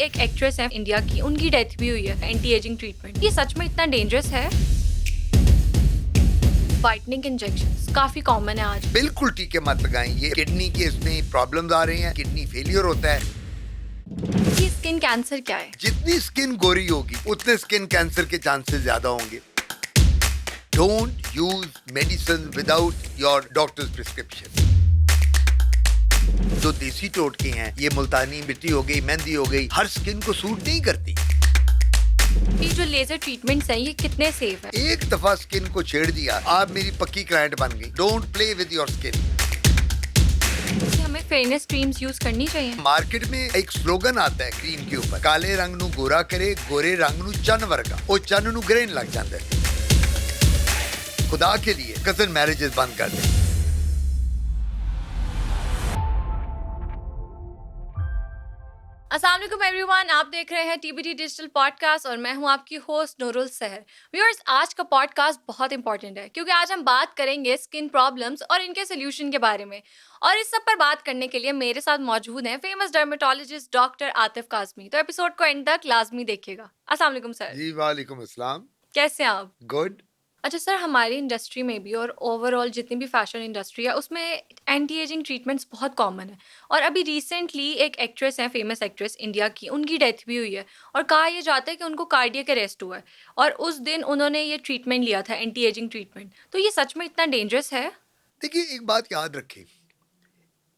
एक एक्ट्रेस है इंडिया की, उनकी डेथ भी हुई है एंटी एजिंग ट्रीटमेंट। ये सच में इतना डेंजरस है? वाइटनिंग इंजेक्शंस काफी कॉमन है आज। बिल्कुल टीके मत लगाएं। ये किडनी के इसमें प्रॉब्लम्स आ रही हैं, किडनी फेलियर होता है। ये स्किन कैंसर क्या है? जितनी स्किन गोरी होगी उतने स्किन कैंसर के चांसेस ज्यादा होंगे। Don't use medicine without your doctors prescription. जो देसी टोटके हैं, ये मुल्तानी मिट्टी हो गई, मेहंदी हो गई, हर स्किन को सूट नहीं करती। ये जो लेजर ट्रीटमेंट्स हैं, ये कितने सेफ है? एक दफा स्किन को छेड़ दिया, आप मेरी पक्की क्लाइंट बन गई। Don't play with your skin. हमें फेयरनेस क्रीम्स यूज करनी चाहिए। मार्केट में एक स्लोगन आता है क्रीम के ऊपर, काले रंग नू गोरा करे, गोरे रंग नू चन वर्गा। ओ चन नू ग्रेन लग जाता है। खुदा के लिए कजन मैरिजेस बंद कर दें। अस्सलाम वालेकुम एवरीवन, आप देख रहे हैं टीबीटी डिजिटल पॉडकास्ट और मैं हूं आपकी होस्ट नूरुल सहर। व्यूअर्स, आज का पॉडकास्ट बहुत इंपॉर्टेंट है क्योंकि आज हम बात करेंगे स्किन प्रॉब्लम्स और इनके सोल्यूशन के बारे में। और इस सब पर बात करने के लिए मेरे साथ मौजूद हैं famous dermatologist doctor Atif Kazmi. तो एपिसोड को एंड तक लाजमी देखिएगा। अस्सलाम वालेकुम सर। जी वालेकुम अस्सलाम। कैसे हैं आप? गुड। अच्छा सर, हमारी इंडस्ट्री में भी और ओवरऑल जितनी भी फैशन इंडस्ट्री है उसमें एंटी एजिंग ट्रीटमेंट्स बहुत कॉमन है। और अभी रिसेंटली एक एक्ट्रेस है, फेमस एक्ट्रेस इंडिया की, उनकी डेथ भी हुई है और कहा यह जाता है कि उनको कार्डियक अरेस्ट हुआ है और उस दिन उन्होंने ये ट्रीटमेंट लिया था, एंटी एजिंग ट्रीटमेंट। तो ये सच में इतना डेंजरस है? देखिए, एक बात याद रखें,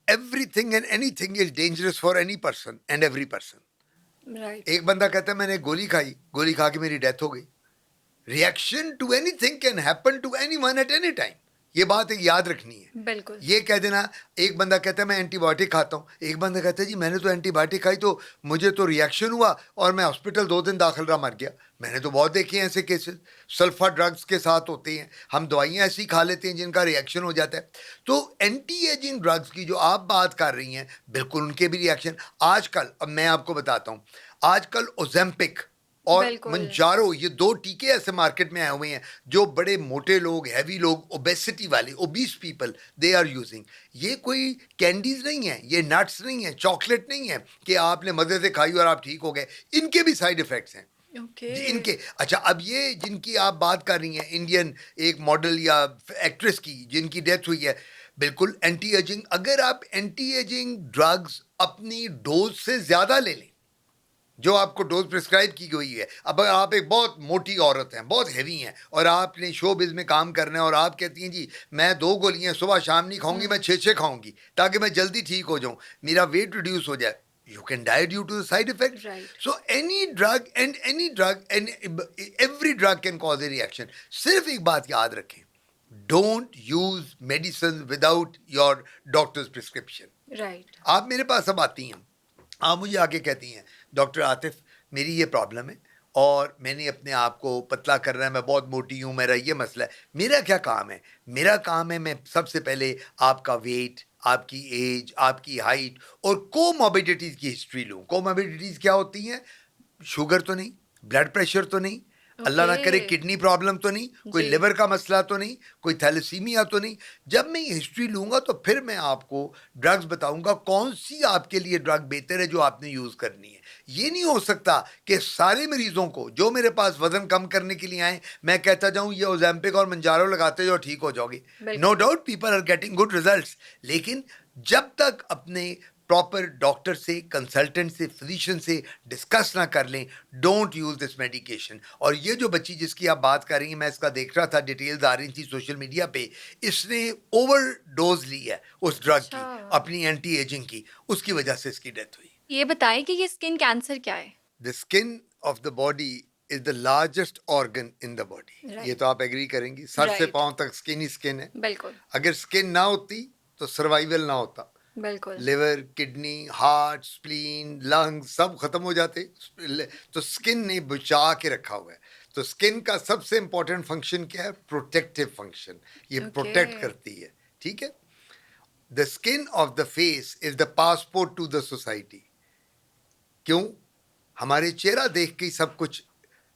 everything and anything is dangerous for any person and every person. Right. एक बंदा कहता है मैंने गोली खाई, गोली खा के मेरी डेथ हो गई। Reaction to anything can happen to anyone at any time. ये बात एक याद रखनी है। बिल्कुल। ये कह देना, एक बंदा कहता है मैं एंटीबायोटिक खाता हूँ, एक बंदा कहता है जी मैंने तो एंटीबायोटिक खाई तो मुझे तो रिएक्शन हुआ और मैं हॉस्पिटल 2 दिन दाखिल रहा, मर गया। मैंने तो बहुत देखे हैं ऐसे केसेस। सल्फा ड्रग्स के साथ होते हैं, हम दवाइयाँ ऐसी खा लेते हैं जिनका रिएक्शन हो जाता है। तो एंटी एजिंग ड्रग्स की जो आप बात कर रही हैं, बिल्कुल उनके भी रिएक्शन आजकल, अब मैं आपको बताता हूँ, आजकल ओजेम्पिक और मंजारो, ये 2 टीके ऐसे मार्केट में आए हुए हैं जो बड़े मोटे लोग, हैवी लोग, ओबेसिटी वाले, obese people, they are using. ये कोई कैंडीज नहीं है, ये नट्स नहीं है, चॉकलेट नहीं है कि आपने मजे से खाई और आप ठीक हो गए। इनके भी साइड इफेक्ट्स हैं। इनके, अच्छा, अब ये जिनकी आप बात कर रही हैं, इंडियन एक मॉडल या एक्ट्रेस की जिनकी डेथ हुई है, बिल्कुल एंटी एजिंग। अगर आप एंटी एजिंग ड्रग्स अपनी डोज से ज्यादा ले लें, जो आपको डोज प्रिस्क्राइब की गई है, अब आप एक बहुत मोटी औरत हैं, बहुत हैवी हैं और आपने शोबिज़ में काम करना है और आप कहती हैं जी मैं 2 गोलियां सुबह शाम नहीं खाऊंगी, मैं 6 खाऊंगी ताकि मैं जल्दी ठीक हो जाऊं, मेरा वेट रिड्यूस हो जाए। You can die due to the side effect. Right. So any drug and every drug can cause a reaction. सिर्फ एक बात याद रखें, don't use medicine without your doctor's prescription. Right. आप मेरे पास अब आती हैं, आप मुझे आके कहती हैं डॉक्टर आतिफ मेरी ये प्रॉब्लम है और मैंने अपने आप को पतला करना है, मैं बहुत मोटी हूँ, मेरा ये मसला है। मेरा क्या काम है? मेरा काम है मैं सबसे पहले आपका वेट, आपकी एज, आपकी हाइट और कोमॉर्बिडिटीज़ की हिस्ट्री लूँ। कोमॉर्बिडिटीज़ क्या होती हैं? शुगर तो नहीं, ब्लड प्रेशर तो नहीं, अल्लाह ना करे किडनी प्रॉब्लम तो नहीं, कोई लिवर का मसला तो नहीं, कोई थैलेसीमिया तो नहीं। जब मैं ये हिस्ट्री लूँगा तो फिर मैं आपको ड्रग्स बताऊँगा कौन सी आपके लिए ड्रग बेहतर है जो आपने यूज़ करनी है। ये नहीं हो सकता कि सारे मरीजों को जो मेरे पास वजन कम करने के लिए आए मैं कहता जाऊँ ये ओजेम्पिक और मंजारो लगाते जाओ ठीक हो जाओगे। No doubt people are getting good results, लेकिन जब तक अपने प्रॉपर डॉक्टर से, कंसल्टेंट से, फिजिशियन से डिस्कस ना कर लें, डोंट यूज दिस मेडिकेशन। और ये जो बच्ची जिसकी आप बात कर रही हैं, मैं इसका देख रहा था, डिटेल्स आ रही थी सोशल मीडिया पे, इसने ओवर डोज ली है उस ड्रग की, अपनी एंटी एजिंग की, उसकी वजह से इसकी डेथ हुई। ये बताएं कि ये स्किन कैंसर क्या है? The skin of the body is the largest organ in the body. ये तो आप एग्री करेंगी, सर से पांव तक स्किन ही स्किन है। बिल्कुल। अगर स्किन ना होती तो सर्वाइवल ना होता। बिल्कुल। Liver, kidney, heart, spleen, lungs सब खत्म हो जाते। तो स्किन ने बचा के रखा हुआ है। तो स्किन का सबसे इंपॉर्टेंट फंक्शन क्या है? Protective function. ये प्रोटेक्ट करती है, ठीक है। The skin of the face is the passport to the society. क्यों? हमारे चेहरा देख के सब कुछ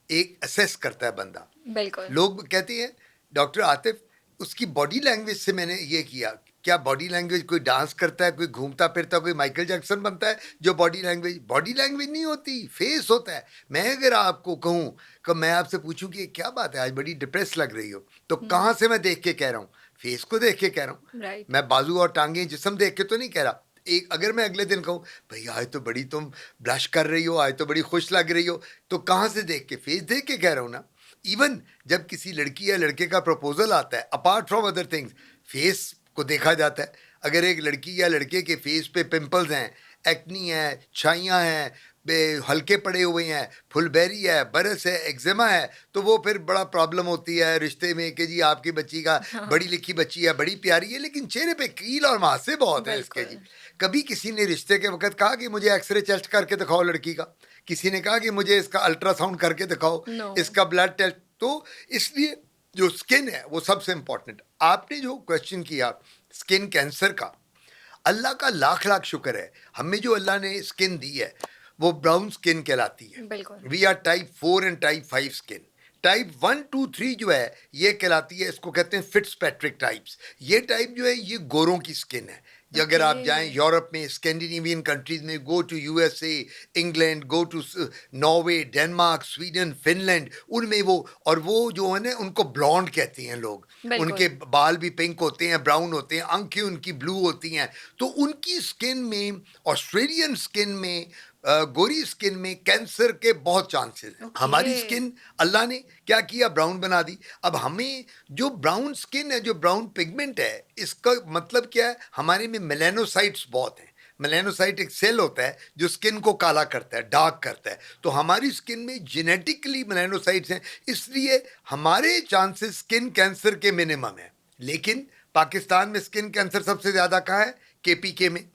एक असेस करता है बंदा। बिल्कुल। लोग कहते हैं डॉक्टर आतिफ उसकी बॉडी लैंग्वेज से मैंने ये किया, क्या बॉडी लैंग्वेज कोई डांस करता है, कोई घूमता फिरता, कोई माइकल जैक्सन बनता है जो बॉडी लैंग्वेज नहीं होती, फेस होता है। मैं अगर आपको कहूँ कि मैं आपसे पूछूं कि क्या बात है आज बड़ी डिप्रेस लग रही हो, तो कहाँ से मैं देख के कह रहा हूँ? फेस को देख के कह रहा हूँ। राइट। मैं बाजू और टांगे जिस्म देख के तो नहीं कह रहा। एक अगर मैं अगले दिन कहूँ भाई आज तो बड़ी तुम ब्लश कर रही हो, आज तो बड़ी खुश लग रही हो, तो कहाँ से देख के? फेस देख के कह रहा हूँ ना। इवन जब किसी लड़की या लड़के का प्रपोजल आता है, apart from other things, face को देखा जाता है। अगर एक लड़की या लड़के के फेस पे पिंपल्स हैं, एक्नी है, छाइयाँ हैं, हल्के पड़े हुए हैं, फुलबेरी है, बरस है, एक्जिमा है, तो वो फिर बड़ा प्रॉब्लम होती है रिश्ते में कि जी आपकी बच्ची का बड़ी लिखी बच्ची है, बड़ी प्यारी है, लेकिन चेहरे पे कील और मुहासे बहुत है इसके जी। कभी किसी ने रिश्ते के वक्त कहा कि मुझे एक्सरे चेस्ट करके दिखाओ लड़की का? किसी ने कहा कि मुझे इसका अल्ट्रासाउंड करके दिखाओ, इसका ब्लड टेस्ट? तो इसलिए जो स्किन है वो सबसे इंपॉर्टेंट। आपने जो क्वेश्चन किया स्किन कैंसर का, अल्लाह का लाख लाख शुक्र है, हमें जो अल्लाह ने स्किन दी है वो ब्राउन स्किन कहलाती है। We are type 4 and type 5 skin. Type 1, 2, 3 जो है ये कहलाती है, इसको कहते हैं फिट्सपैट्रिक टाइप्स। ये टाइप जो है ये गोरों की स्किन है। अगर आप जाएं यूरोप में, स्कैंडिनेवियन कंट्रीज में, go to USA, England, go to Norway, Denmark, Sweden, Finland, उनमें और वो जो है ना उनको ब्लॉन्ड कहते हैं लोग। उनके बाल भी पिंक होते हैं, ब्राउन होते हैं, आंखें उनकी ब्लू होती हैं। तो उनकी स्किन में, ऑस्ट्रेलियन स्किन में, गोरी स्किन में कैंसर के बहुत चांसेस हैं। हमारी स्किन अल्लाह ने क्या किया, ब्राउन बना दी। अब हमें जो ब्राउन स्किन है, जो ब्राउन पिगमेंट है, इसका मतलब क्या है? हमारे में मेलानोसाइट्स बहुत हैं। मेलानोसाइट एक सेल होता है जो स्किन को काला करता है, डार्क करता है। तो हमारी स्किन में जेनेटिकली मेलानोसाइट्स हैं, इसलिए हमारे चांसेस स्किन कैंसर के मिनिमम है। लेकिन पाकिस्तान में स्किन कैंसर सबसे ज्यादा कहाँ है? केपीके में।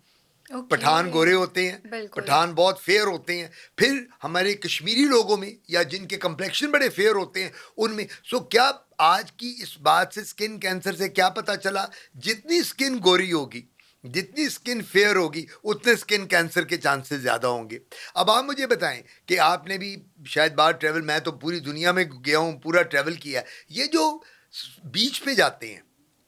पठान गोरे होते हैं, पठान बहुत फेयर होते हैं। फिर हमारे कश्मीरी लोगों में या जिनके कम्प्लेक्शन बड़े फेयर होते हैं उनमें। सो क्या आज की इस बात से, स्किन कैंसर से क्या पता चला? जितनी स्किन गोरी होगी, जितनी स्किन फेयर होगी, उतने स्किन कैंसर के चांसेस ज़्यादा होंगे। अब आप मुझे बताएं कि आपने भी शायद बाहर ट्रैवल, मैं तो पूरी दुनिया में गया हूँ, पूरा ट्रैवल किया है। ये जो बीच पे जाते हैं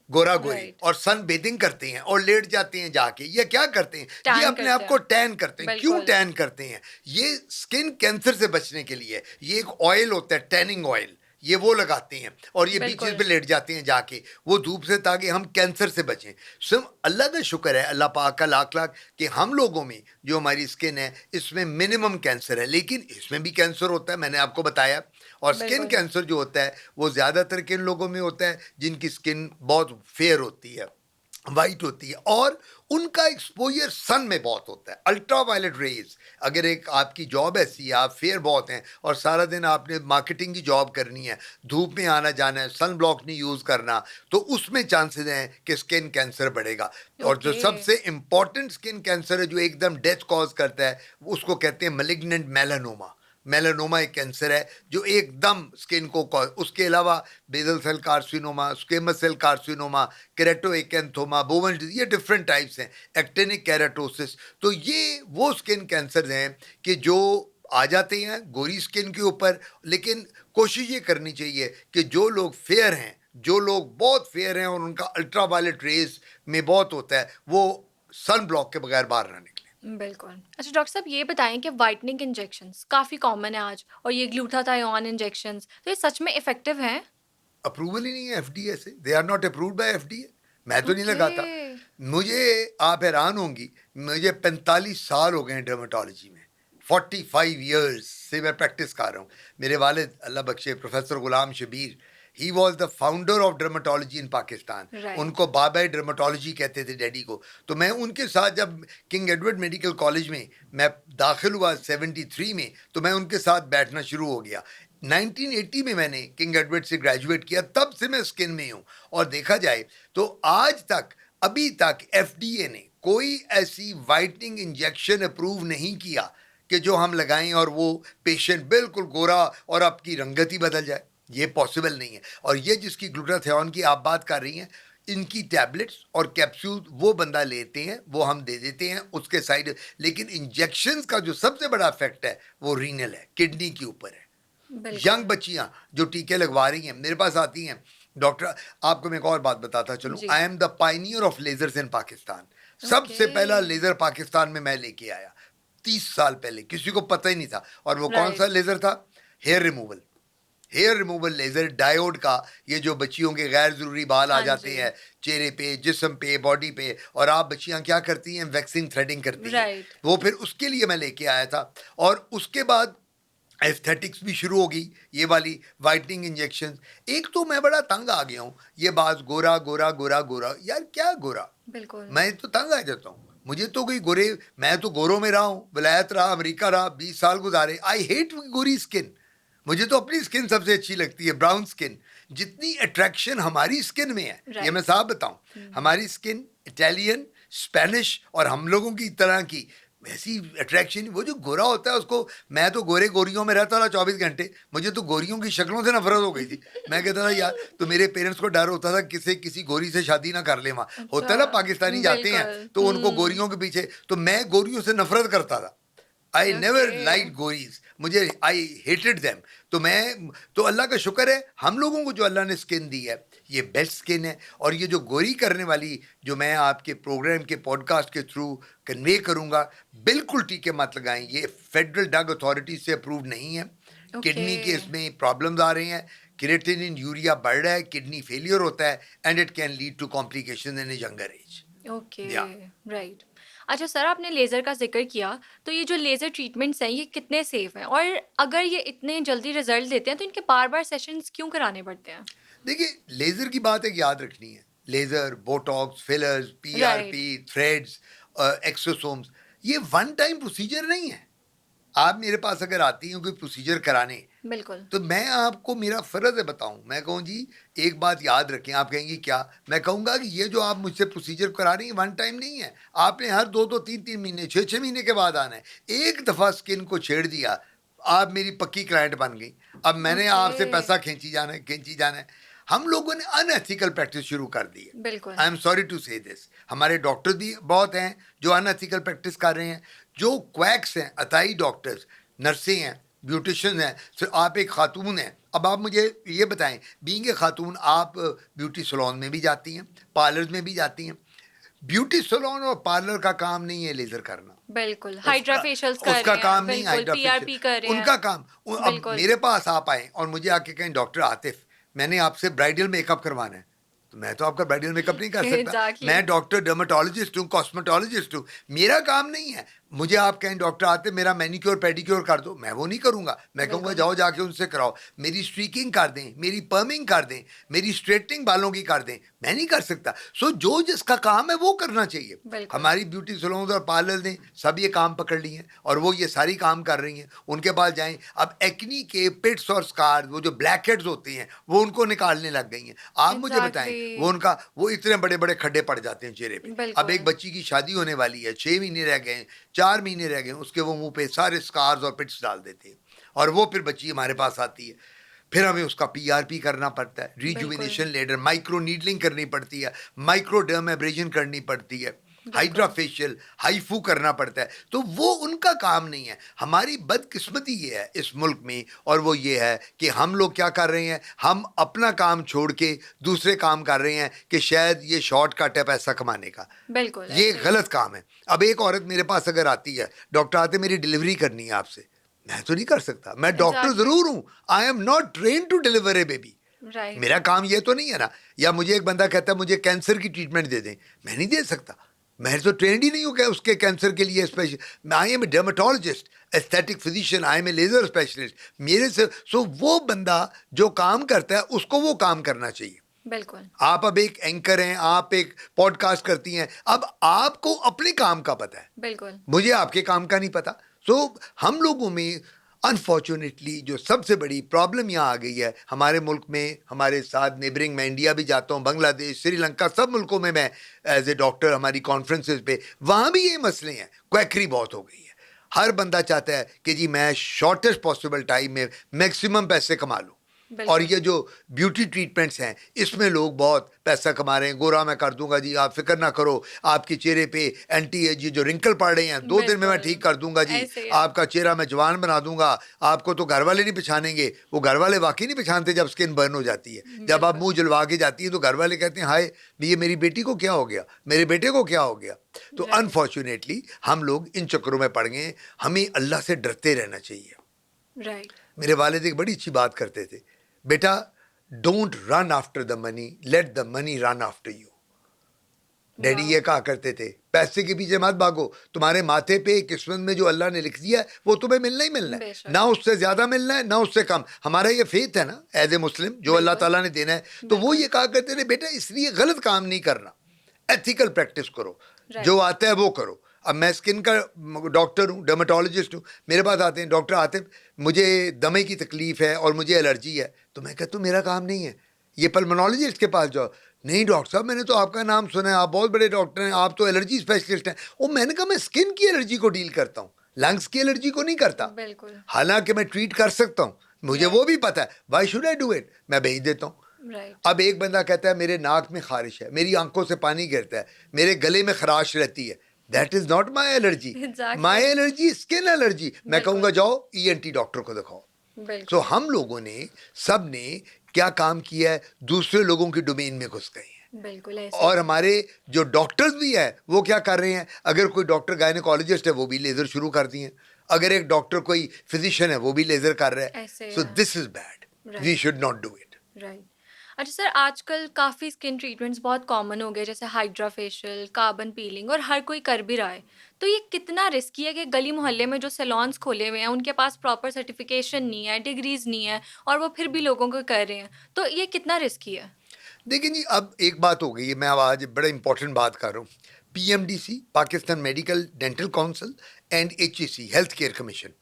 गोरा गोरी और सन बेदिंग करते हैं और लेट जाते हैं जाके, ये क्या करते हैं? ये अपने आप को टैन करते हैं। क्यों टैन करते हैं? ये स्किन कैंसर से बचने के लिए। ये एक ऑयल होता है, टैनिंग ऑयल, ये वो लगाते हैं और ये बीचेस पे लेट जाते हैं जाके वो धूप से, ताकि हम कैंसर से बचें। सिर्फ अल्लाह का शुक्र है, अल्लाह पाक का लाख लाख, कि हम लोगों में जो हमारी स्किन है इसमें मिनिमम कैंसर है। लेकिन इसमें भी कैंसर होता है, मैंने आपको बताया। और स्किन कैंसर जो होता है वो ज़्यादातर किन लोगों में होता है? जिनकी स्किन बहुत फेयर होती है, वाइट होती है, और उनका एक्सपोजर सन में बहुत होता है, अल्ट्रावायलेट रेज। अगर एक आपकी जॉब ऐसी है, आप फेयर बहुत हैं और सारा दिन आपने मार्केटिंग की जॉब करनी है, धूप में आना जाना है, सन ब्लॉक नहीं यूज़ करना, तो उसमें चांसेस हैं कि स्किन कैंसर बढ़ेगा। और जो सबसे इम्पॉर्टेंट स्किन कैंसर है जो एकदम डेथ कॉज करता है, उसको कहते हैं मैलिग्नेंट मेलानोमा। मेलानोमा एक कैंसर है जो एकदम स्किन को उसके अलावा basal cell carcinoma, squamous cell carcinoma, keratoacanthoma, Bowen, ये डिफरेंट टाइप्स हैं, एक्टेनिक केराटोसिस। तो ये वो स्किन कैंसर हैं कि जो आ जाते हैं गोरी स्किन के ऊपर। लेकिन कोशिश ये करनी चाहिए कि जो लोग फेयर हैं, जो लोग बहुत फेयर हैं और उनका अल्ट्रावायलेट रेज में बहुत होता है, वो सन ब्लॉक के बगैर बाहर ना निकले। बिल्कुल। अच्छा डॉक्टर साहब, ये बताएं कि वाइटनिंग इंजेक्शंस काफ़ी कॉमन है आज, और ये ग्लूटाथायोन इंजेक्शंस, तो ये सच में इफेक्टिव हैं? अप्रूवल ही नहीं है एफडीए से, they are not approved by FDA. मैं तो नहीं लगाता। मुझे, आप हैरान होंगी, मुझे 45 साल हो गए डर्मेटोलॉजी में, 45 ईयर्स से मैं प्रैक्टिस कर रहा हूँ। मेरे वालिद अल्लाह बख्शे professor Ghulam Shabbir, he was the founder of dermatology in Pakistan. उनको बाबा डर्मेटोलॉजी कहते थे डैडी को। तो मैं उनके साथ जब किंग एडवर्ड मेडिकल कॉलेज में मैं दाखिल हुआ 73 में, तो मैं उनके साथ बैठना शुरू हो गया। 1980 में मैंने किंग एडवर्ड से ग्रेजुएट किया, तब से मैं स्किन में हूँ। और देखा जाए तो आज तक, अभी तक एफडीए ने कोई ऐसी वाइटनिंग इंजेक्शन अप्रूव नहीं किया कि जो हम लगाएं और वो पेशेंट बिल्कुल गोरा और आपकी रंगत ही बदल जाए। ये पॉसिबल नहीं है। और ये जिसकी ग्लूटाथियोन की आप बात कर रही हैं, इनकी टैबलेट्स और कैप्सूल वो बंदा लेते हैं, वो हम दे देते हैं, उसके साइड। लेकिन इंजेक्शंस का जो सबसे बड़ा इफेक्ट है वो रीनल है, किडनी के ऊपर है। यंग बच्चियां जो टीके लगवा रही हैं, मेरे पास आती हैं, डॉक्टर, आपको मैं एक और बात बताता चलूं, जी। I am the pioneer of lasers in Pakistan. सबसे ओके। पहला लेजर पाकिस्तान में मैं लेके आया 30 साल पहले, किसी को पता ही नहीं था। और वो कौन सा राइट। लेजर था? Hair removal. Hair removal laser, diode का। ये जो बच्चियों के गैर जरूरी बाल आ हाँ जाते जी। हैं चेहरे पे, जिस्म पे, बॉडी पे, और आप बच्चियां क्या करती हैं? वैक्सिंग थ्रेडिंग करती हैं। राइट। वो फिर उसके लिए मैं लेके आया था। और उसके बाद एस्थेटिक्स भी शुरू हो गई, ये वाली वाइटनिंग इंजेक्शन। एक तो मैं बड़ा तंग आ गया हूँ, ये बात गोरा गोरा गोरा गोरा, यार क्या गोरा? बिल्कुल। मैं तो तंग आ जाता हूँ। मुझे तो कोई गोरे, मैं तो गोरों में रहा हूँ, विलायत रहा, अमेरिका रहा, 20 साल गुजारे। आई हेट गोरी स्किन। मुझे तो अपनी स्किन सबसे अच्छी लगती है, ब्राउन स्किन। जितनी अट्रैक्शन हमारी स्किन में है, ये मैं राइट। साफ बताऊं, हमारी स्किन इटालियन, स्पेनिश और हम लोगों की तरह की वैसी अट्रैक्शन। वो जो गोरा होता है उसको, मैं तो गोरे गोरियों में रहता रहा 24 घंटे। मुझे तो गोरियों की शक्लों से नफरत हो गई थी। मैं कहता था यार, तो मेरे पेरेंट्स को डर होता था किसी गोरी से शादी ना कर ले। वहाँ होता है ना, अच्छा। पाकिस्तानी जाते हैं बिल्कुल। तो उनको गोरियों के पीछे, तो मैं गोरियों से नफरत करता था। I never okay. लाइक गोरीज, मुझे आई हेटेड देम। तो अल्लाह का शुक्र है, हम लोगों को जो अल्लाह ने स्किन दी है, ये बेस्ट स्किन है। और ये जो गोरी करने वाली, जो मैं आपके प्रोग्राम के पॉडकास्ट के थ्रू कन्वे करूंगा, बिल्कुल टीके मत लगाएं। ये फेडरल ड्रग अथॉरिटी से अप्रूव नहीं है। ओके। किडनी के इसमें प्रॉब्लम्स आ रही हैं, क्रिएटिनिन यूरिया बढ़ रहा है, किडनी फेलियर होता है, and it can lead to complication in a younger age. Okay. या राइट। अच्छा सर, आपने लेज़र का ज़िक्र किया, तो ये जो लेज़र ट्रीटमेंट्स हैं, ये कितने सेफ़ हैं? और अगर ये इतने जल्दी रिज़ल्ट देते हैं, तो इनके बार-बार सेशंस क्यों कराने पड़ते हैं? देखिए, लेजर की बात एक याद रखनी है। Laser, botox, fillers, right. PRP, threads, exosomes, ये वन टाइम प्रोसीजर नहीं है। आप मेरे पास अगर आती हैं कोई प्रोसीजर कराने, बिल्कुल। तो मैं आपको, मेरा फर्ज है बताऊं। मैं कहूँ जी एक बात याद रखें। आप कहेंगी क्या? मैं कहूँगा कि ये जो आप मुझसे प्रोसीजर करा रही हैं, वन टाइम नहीं है। आपने हर 2-2, 3-3 महीने, 6-6 महीने के बाद आना है। एक दफ़ा स्किन को छेड़ दिया, आप मेरी पक्की क्लाइंट बन गई। अब मैंने ओके। आपसे पैसा खींची जाना है। हम लोगों ने अनएथिकल प्रैक्टिस शुरू कर दी है। बिल्कुल। आई एम सॉरी टू से दिस। हमारे डॉक्टर भी बहुत हैं जो अनएथिकल प्रैक्टिस कर रहे हैं, जो क्वैक्स हैं, अताई डॉक्टर्स, नर्सें हैं, ब्यूटिशियन हैं। सो आप एक खातून हैं, अब आप मुझे ये बताएं, बीइंग ए खातून, आप ब्यूटी सैलून में भी जाती हैं, पार्लर्स में भी जाती हैं। ब्यूटी सैलून और पार्लर का काम नहीं है लेजर करना। बिल्कुल। हाइड्रा उसका फेशियल्स कर उसका रहे काम हैं, नहीं बिल्कुल, हाइड्रा फेशियल, पीआरपी कर रहे उनका हैं। काम। अब बिल्कुल। मेरे पास आप आए और मुझे आके कहें, डॉक्टर आतिफ, मैंने आपसे ब्राइडल मेकअप करवाना है, तो मैं तो आपका ब्राइडल मेकअप नहीं कर सकता। एग्ज़ैक्टली। मैं डॉक्टर डर्मेटोलॉजिस्ट हूँ, कॉस्मेटोलॉजिस्ट हूँ, मेरा काम नहीं है। मुझे आप कहें डॉक्टर आतिफ मेरा मैनिक्योर पेडिक्योर कर दो, मैं वो नहीं करूंगा। मैं कहूँगा बिल्कुल। जाओ जाके उनसे कराओ, मेरी स्ट्रीकिंग कर दें, मेरी पर्मिंग कर दें, मेरी स्ट्रेटनिंग बालों की कर दें, मैं नहीं कर सकता। सो जो जिसका काम है वो करना चाहिए। बिल्कुल। हमारी ब्यूटी सैलून और पार्लर ने सब ये काम पकड़ लिए हैं और वो ये सारी काम कर रही हैं। उनके पास जाएं, अब एक्नी के पिट्स और स्कार्स, वो जो ब्लैक हेड्स होती हैं, वो उनको निकालने लग गई हैं। आप मुझे बताएं, वो एग्ज़ैक्टली। उनका वो इतने बड़े बड़े खड्डे पड़ जाते हैं चेहरे पे। अब एक बिल्कुल। बच्ची की शादी होने वाली है, 6 महीने रह गए, 4 महीने रह गए, उसके वो मुंह पे सारे स्कार्स और पिट्स डाल देते हैं, और वो फिर बच्ची हमारे पास आती है। फिर हमें उसका पीआरपी करना पड़ता है, बिल्कुल। रिजुविनेशन लेडर, माइक्रो नीडलिंग करनी पड़ती है, माइक्रो डर्म एब्रेजन करनी पड़ती है, हाइड्रा बिल्कुल। फेशियल, हाइफू करना पड़ता है। तो वो उनका काम नहीं है। हमारी बदकिस्मती ये है इस मुल्क में, और वो ये है कि हम लोग क्या कर रहे हैं, हम अपना काम छोड़ के दूसरे काम कर रहे हैं कि शायद ये शॉर्टकट है पैसा कमाने का। बिल्कुल, ये ऐसे ही। गलत काम है। अब एक औरत मेरे पास अगर आती है, डॉक्टर आते मेरी डिलीवरी करनी है आपसे, मैं तो नहीं कर सकता। मैं डॉक्टर एग्ज़ैक्टली। जरूर हूं, I am not train to deliver a baby. Right. मेरा काम ये तो नहीं है ना। या मुझे एक बंदा कहता है मुझे कैंसर की ट्रीटमेंट दे दें, मैं नहीं दे सकता। मैं तो ट्रेंड ही नहीं हूँ कि उसके कैंसर के लिए special. I am a dermatologist, aesthetic physician, I am a laser specialist. मेरे से सो वो बंदा जो काम करता है उसको वो काम करना चाहिए। बिल्कुल। आप अब एक एंकर हैं, आप एक पॉडकास्ट करती हैं, अब आपको अपने काम का पता है, बिल्कुल। मुझे आपके काम का नहीं पता। सो हम लोगों में अनफॉर्चुनेटली जो सबसे बड़ी प्रॉब्लम यहाँ आ गई है हमारे मुल्क में, हमारे साथ नेबरिंग, मैं इंडिया भी जाता हूँ, बांग्लादेश, श्रीलंका, सब मुल्कों में मैं एज ए डॉक्टर हमारी कॉन्फ्रेंसेस पे, वहाँ भी ये मसले हैं। क्वैकरी बहुत हो गई है। हर बंदा चाहता है कि जी मैं शॉर्टेस्ट पॉसिबल टाइम में मैक्सिमम पैसे कमा लूँ। बिल्कुल। और ये जो ब्यूटी ट्रीटमेंट्स हैं इसमें लोग बहुत पैसा कमा रहे हैं। गोरा मैं कर दूंगा जी, आप फिक्र ना करो, आपके चेहरे पे एंटी एज जो रिंकल पड़ रहे हैं 2 दिन में मैं ठीक कर दूंगा जी, ऐसे ही है। आपका चेहरा मैं जवान बना दूंगा, आपको तो घर वाले नहीं पहचानेंगे। वो घर वाले वाकई नहीं पहचानते जब स्किन बर्न हो जाती है, जब आप बिल्कुल। मुंह जलवा के जाती है तो घर वाले कहते हैं हाय ये मेरी बेटी को क्या हो गया, मेरे बेटे को क्या हो गया। तो राइट। अनफॉर्चुनेटली हम लोग इन चक्करों में पड़ गए। हमें अल्लाह से डरते रहना चाहिए। राइट। मेरे वालिद एक बड़ी अच्छी बात करते थे, बेटा don't run after the money, let the money run after you. Daddy वाह। ये कहा करते थे, पैसे के पीछे मत भागो, तुम्हारे माथे पे किस्मत में जो अल्लाह ने लिख दिया है वो तुम्हें मिलना ही मिलना है, बेशक। ना उससे ज्यादा मिलना है ना उससे कम। हमारा ये फेथ है ना एज ए मुस्लिम, जो अल्लाह बिल्कुल। ताला ने देना है। तो वो बिल्कुल। ये कहा करते थे बेटा इसलिए गलत काम नहीं करना, एथिकल प्रैक्टिस करो, राइट। जो आता है वो करो। अब मैं स्किन का डॉक्टर हूँ, डर्मेटोलॉजिस्ट हूँ, मेरे पास आते हैं डॉक्टर, आते हैं मुझे दमे की तकलीफ है और मुझे एलर्जी है, तो मैं कहता हूँ मेरा काम नहीं है, ये पल्मोनोलॉजिस्ट के पास जाओ। नहीं डॉक्टर साहब मैंने तो आपका नाम सुना है, आप बहुत बड़े डॉक्टर हैं, आप तो एलर्जी स्पेशलिस्ट हैं। वो मैंने कहा मैं स्किन की एलर्जी को डील करता हूँ, लंग्स की एलर्जी को नहीं करता। बिल्कुल। हालांकि मैं ट्रीट कर सकता हूँ, मुझे वो भी पता है, why should I do it, मैं भेज देता हूँ। राइट। अब एक बंदा कहता है मेरे नाक में खारिश है, मेरी आंखों से पानी गिरता है, मेरे गले में खराश रहती है, that is not my allergy, Exactly. My allergy skin allergy. मैं बिल्कुल। कहूंगा जाओ ईएनटी डॉक्टर को दिखाओ। तो बिल्कुल। हम लोगों ने सब ने क्या काम किया है, दूसरे लोगों की डोमेन में घुस गए हैं। बिल्कुल ऐसे। और हमारे जो डॉक्टर्स भी हैं वो क्या कर रहे हैं, अगर कोई डॉक्टर गायनेकोलॉजिस्ट है वो भी लेजर शुरू कर दिए, अगर एक डॉक्टर कोई फिजिशियन है वो भी लेजर कर रहा है। ऐसे सो है। This is bad, we right. Should not do it. Right. अच्छा सर, आजकल काफ़ी स्किन ट्रीटमेंट्स बहुत कॉमन हो गए, जैसे हाइड्रा फेशियल, कार्बन पीलिंग, और हर कोई कर भी रहा है। तो ये कितना रिस्की है कि गली मोहल्ले में जो सैलून्स खोले हुए हैं उनके पास प्रॉपर सर्टिफिकेशन नहीं है, डिग्रीज नहीं है, और वो फिर भी लोगों को कर रहे हैं, तो ये कितना रिस्की है? देखिए जी, अब एक बात हो गई है, मैं अब आज बड़ा इंपॉर्टेंट बात कर रहा हूँ। PMDC, Pakistan medical dental council, and HEC health care commission,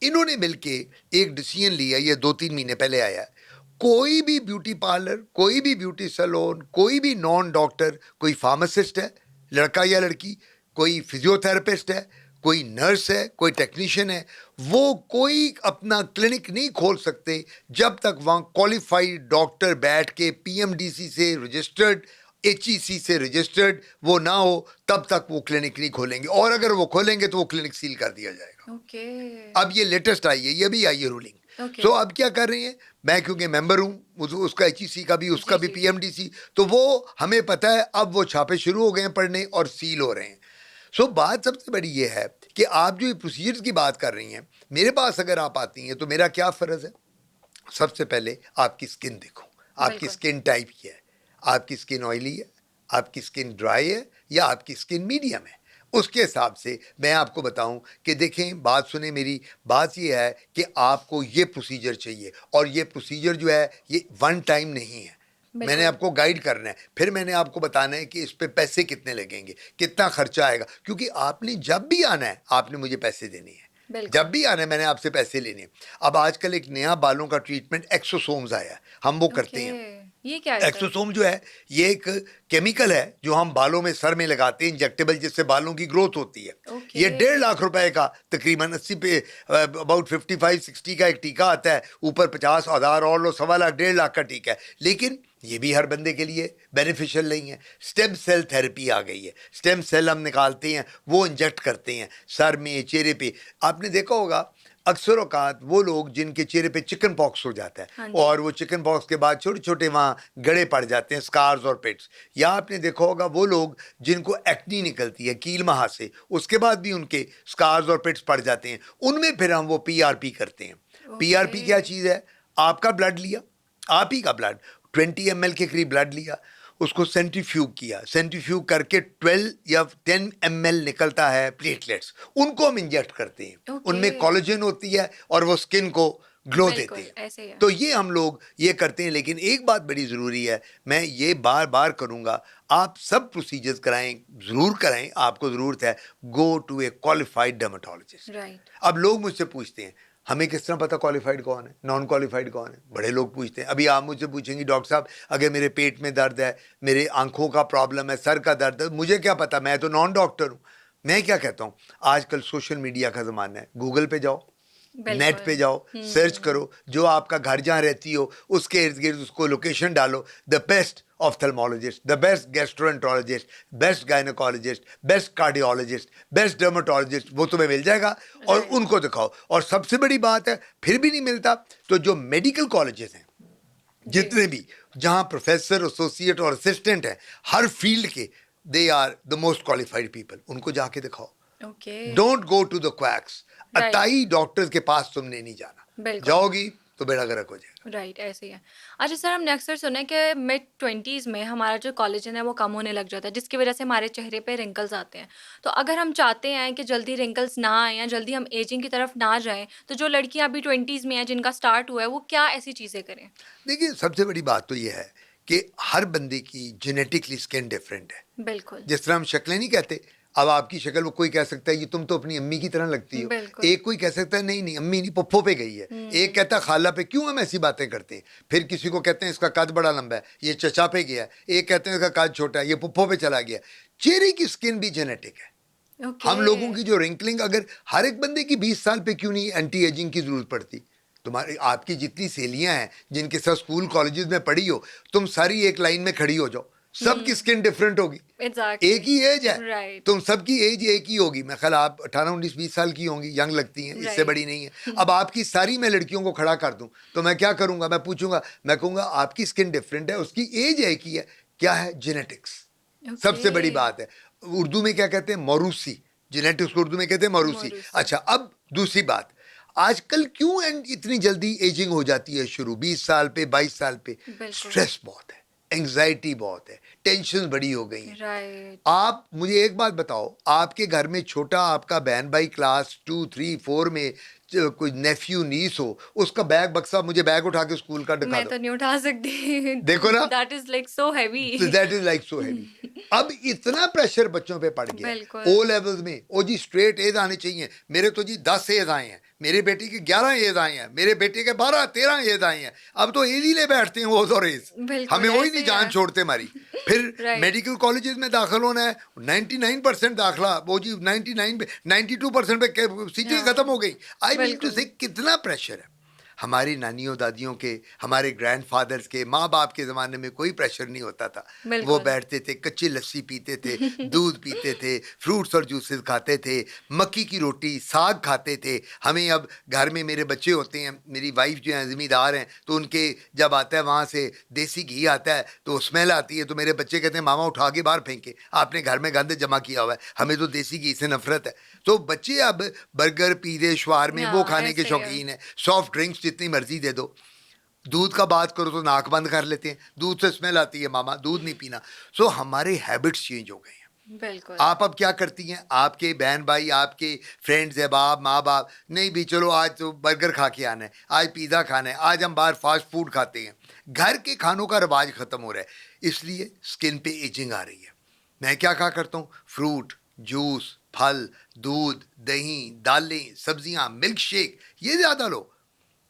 इन्होंने मिलके एक डिसीजन लिया, ये 2-3 महीने पहले आया है। कोई भी ब्यूटी पार्लर, कोई भी ब्यूटी सैलून, कोई भी नॉन डॉक्टर, कोई फार्मासिस्ट है लड़का या लड़की, कोई फिजियोथेरेपिस्ट है, कोई नर्स है, कोई टेक्नीशियन है, वो कोई अपना क्लिनिक नहीं खोल सकते जब तक वहाँ क्वालिफाइड डॉक्टर बैठ के पीएमडीसी से रजिस्टर्ड, एचईसी से रजिस्टर्ड वो ना हो, तब तक वो क्लिनिक नहीं खोलेंगे, और अगर वो खोलेंगे तो वो क्लिनिक सील कर दिया जाएगा। ओके। अब ये लेटेस्ट आई है, ये भी आई है रूलिंग। ओके। तो अब क्या कर रही हैं, मैं क्योंकि मेंबर हूँ उसका एचईसी का भी, उसका भी जी। पीएमडीसी, तो वो हमें पता है, अब वो छापे शुरू हो गए हैं पढ़ने और सील हो रहे हैं। सो बात सबसे बड़ी ये है कि आप जो ये प्रोसीजर्स की बात कर रही हैं, मेरे पास अगर आप आती हैं तो मेरा क्या फ़र्ज़ है, सबसे पहले आपकी स्किन देखो, आपकी बिल्कुल। स्किन टाइप क्या है, आपकी स्किन ऑयली है, आपकी स्किन ड्राई है, या आपकी स्किन मीडियम है। उसके हिसाब से मैं आपको बताऊं कि देखें, बात सुने मेरी, बात ये है कि आपको ये प्रोसीजर चाहिए, और ये प्रोसीजर जो है ये वन टाइम नहीं है, मैंने बिल्कुल। आपको गाइड करना है, फिर मैंने आपको बताना है कि इस पे पैसे कितने लगेंगे, कितना खर्चा आएगा, क्योंकि आपने जब भी आना है आपने मुझे पैसे देने हैं, बिल्कुल। जब भी आना है मैंने आपसे पैसे लेने हैं। अब आजकल एक नया बालों का ट्रीटमेंट एक्सोसोम्स आया है, हम वो करते हैं। ओके, ये क्या है सर? एक्सोसोम जो है ये एक केमिकल है जो हम बालों में सर में लगाते हैं, इंजेक्टेबल, जिससे बालों की ग्रोथ होती है। ओके। ये 1.5 लाख रुपए का, तकरीबन 80 पे, अबाउट 55-60 का एक टीका आता है, ऊपर 50,000 और लो, 1.25 लाख 1.5 लाख का टीका है। लेकिन ये भी हर बंदे के लिए बेनिफिशियल नहीं है। स्टेम सेल थेरेपी आ गई है, स्टेम सेल हम निकालते हैं, वो इंजेक्ट करते हैं सर में, चेहरे पे। आपने देखा होगा अक्सर औकात वो लोग जिनके चेहरे पे चिकन पॉक्स हो जाता है, हाँ जी। और वो चिकन पॉक्स के बाद छोटे छोटे वहाँ गड़े पड़ जाते हैं, स्कार्स और पिट्स, या आपने देखा होगा वो लोग जिनको एक्नी निकलती है कील माह से, उसके बाद भी उनके स्कार्स और पिट्स पड़ जाते हैं, उनमें फिर हम वो पीआरपी करते हैं। पीआरपी क्या चीज़ है, आपका ब्लड लिया, आप ही का ब्लड 20 ml के करीब ब्लड लिया, उसको सेंट्रीफ्यूग किया, सेंट्रीफ्यूग करके 12 या 10 ml निकलता है प्लेटलेट्स, उनको हम इंजेक्ट करते हैं। ओके। उनमें कोलेजन होती है और वो स्किन को ग्लो देते बिल्कुल हैं। ऐसे ही है। तो ये हम लोग ये करते हैं। लेकिन एक बात बड़ी ज़रूरी है, मैं ये बार बार करूँगा, आप सब प्रोसीजर्स कराएं, ज़रूर कराएं, आपको ज़रूरत है, go to a qualified dermatologist. Right. अब लोग मुझसे पूछते हैं हमें किस तरह पता क्वालिफाइड कौन है, नॉन क्वालिफाइड कौन है, बड़े लोग पूछते हैं। अभी आप मुझसे पूछेंगी डॉक्टर साहब अगर मेरे पेट में दर्द है, मेरे आंखों का प्रॉब्लम है, सर का दर्द है, मुझे क्या पता, मैं तो नॉन डॉक्टर हूँ। मैं क्या कहता हूँ, आजकल सोशल मीडिया का ज़माना है, गूगल पे जाओ, नेट पे जाओ, सर्च करो, जो आपका घर जहाँ रहती हो उसके इर्द गिर्द उसको लोकेशन डालो, the best ophthalmologist, the best gastroenterologist, best gynaecologist, best cardiologist, best dermatologist, वो तुम्हें मिल जाएगा और उनको दिखाओ। और सबसे बड़ी बात है, फिर भी नहीं मिलता तो जो मेडिकल कॉलेजेस हैं जितने भी, जहाँ प्रोफेसर, एसोसिएट और असिस्टेंट हैं हर फील्ड के, they are the most qualified people, उनको जाके दिखाओ। Don't go to the quacks. अटाई डॉक्टर्स के पास तुमने नहीं जाना, जाओगी तो बेड़ा गर्क हो जाएगा। राइट, ऐसे ही है। अच्छा सर, हमने अक्सर सुना है कि मिड 20s में हमारा जो कोलेजन है वो कम होने लग जाता है, जिसकी वजह से हमारे चेहरे पे रिंकल्स आते हैं। तो अगर हम चाहते हैं कि जल्दी रिंकल्स ना आए या जल्दी हम एजिंग की तरफ ना जाएं, तो जो लड़कियां अभी 20s में हैं जिनका स्टार्ट हुआ है, वो क्या ऐसी चीज़ें करें? देखिए, सबसे बड़ी बात तो ये है कि हर बंदे की जेनेटिकली स्किन डिफरेंट है। बिल्कुल। जिस तरह हम शक्लें नहीं कहते, अब आपकी शक्ल वो कोई कह सकता है कि तुम तो अपनी अम्मी की तरह लगती हो, एक कोई कह सकता है नहीं नहीं अम्मी नहीं पप्पो पे गई है, एक कहता है खाला पे। क्यों हम ऐसी बातें करते हैं? फिर किसी को कहते हैं इसका कद बड़ा लंबा है, ये चचा पे गया, एक कहते हैं इसका कद छोटा है, ये पप्पो पे चला गया। चेहरे की स्किन भी जेनेटिक है। हम लोगों की जो रिंकलिंग, अगर हर एक बंदे की 20 साल पे क्यों नहीं एंटी एजिंग की जरूरत पड़ती? तुम्हारी आपकी जितनी सहेलियां हैं जिनके साथ स्कूल कॉलेजेस में पढ़ी हो, तुम सारी एक लाइन में खड़ी हो जाओ, सबकी स्किन डिफरेंट होगी। एक ही एज है, तुम सबकी एज एक ही होगी। मैं ख्याल आप 18, 19, 20 साल की होंगी, यंग लगती हैं, इससे बड़ी नहीं है। अब आपकी सारी मैं लड़कियों को खड़ा कर दूं तो मैं क्या करूंगा? मैं पूछूंगा, मैं कहूंगा आपकी स्किन डिफरेंट है, उसकी एज एक ही है। क्या है? जेनेटिक्स। सबसे बड़ी बात है। उर्दू में क्या कहते हैं? मौरूसी। जेनेटिक्स को उर्दू में कहते हैं मौरूसी। अच्छा, अब दूसरी बात, आजकल क्यों इतनी जल्दी एजिंग हो जाती है शुरू? 20 साल पे, 22 साल पे। स्ट्रेस बहुत है, एंग्जाइटी बहुत है, टेंशन बड़ी हो गई है। आप मुझे एक बात बताओ, आपके घर में छोटा आपका बहन भाई क्लास 2, 3, 4 में कोई नेफ्यू नीस हो, उसका बैग बक्सा, मुझे बैग उठा के स्कूल का दिखा दो। मैं तो नहीं उठा सकती। देखो ना, that is like so heavy. That is like so heavy. अब इतना प्रेशर बच्चों पे पड़ गया। ओ लेवल्स में ओ जी स्ट्रेट एज आने चाहिए। मेरे तो जी 10 एज आए हैं, मेरे बेटे के 11 एज आए हैं, मेरे बेटे के 12, 13 एज आए हैं। अब तो एज ही ले बैठते हैं वो, और एज हमें वही नहीं जान छोड़ते हमारी। फिर मेडिकल कॉलेजेस में दाखिल होना है, 99% दाखिला, वो जी 99 पे 92% पे सीटें खत्म हो गई। आई मीन टू से कितना प्रेशर है। हमारी नानियों दादियों के, हमारे ग्रैंडफादर्स के, माँ बाप के ज़माने में कोई प्रेशर नहीं होता था। वो बैठते थे, कच्ची लस्सी पीते थे, दूध पीते थे, फ्रूट्स और जूसेस खाते थे, मक्की की रोटी, साग खाते थे। हमें अब घर में मेरे बच्चे होते हैं, मेरी वाइफ जो है ज़मींदार हैं, तो उनके जब आता है वहाँ से देसी घी आता है तो स्मेल आती है, तो मेरे बच्चे कहते हैं मामा उठा के बाहर फेंके, आपने घर में गंद जमा किया हुआ है, हमें तो देसी घी से नफरत है। तो बच्चे अब बर्गर, पिज़्ज़े, शवारमे वो खाने के शौकीन हैं। सॉफ्ट ड्रिंक्स जितनी मर्जी दे दो। दूध का बात करो तो नाक बंद कर लेते हैं, दूध से स्मेल आती है मामा, दूध नहीं पीना। सो हमारे हैबिट्स चेंज हो गए हैं। बिल्कुल। आप अब क्या करती हैं? आपके बहन भाई, आपके फ्रेंड्स है, बाप माँ बाप, नहीं भी चलो आज तो बर्गर खा के आना है, आज पिज़्ज़ा खाना है, आज हम बाहर फास्ट फूड खाते हैं। घर के खानों का रिवाज खत्म हो रहा है, इसलिए स्किन पे एजिंग आ रही है। मैं क्या करता हूँ? फ्रूट, जूस, फल, दूध, दही, दालें, सब्जियां, मिल्क शेक, ये ज़्यादा लो।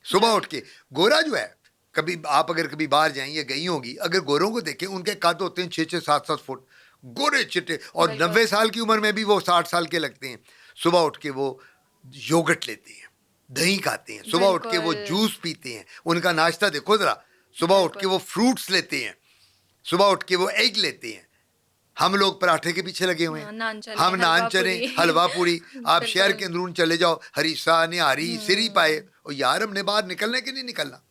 सुबह उठ के गोरा जो है, कभी आप अगर कभी बाहर जाएं या गई होंगी, अगर गोरों को देखें, उनके कद होते हैं 6-6, 7-7 फुट, गोरे चिट्टे, और 90 साल की उम्र में भी वो 60 साल के लगते हैं। सुबह उठ के वो योगर्ट लेते हैं, दही खाते हैं, सुबह उठ के वो जूस पीते हैं, उनका नाश्ता देखो जरा, सुबह उठ के वो फ्रूट्स लेते हैं, सुबह उठ के वो एग लेते हैं। हम लोग पराठे के पीछे लगे हुए हैं, हम नान चले, हलवा पूरी। आप शहर के अंदरून चले जाओ, हरीसा, निहारी, सिरी पाए, और यार हमने बाहर निकलने के नहीं निकलना।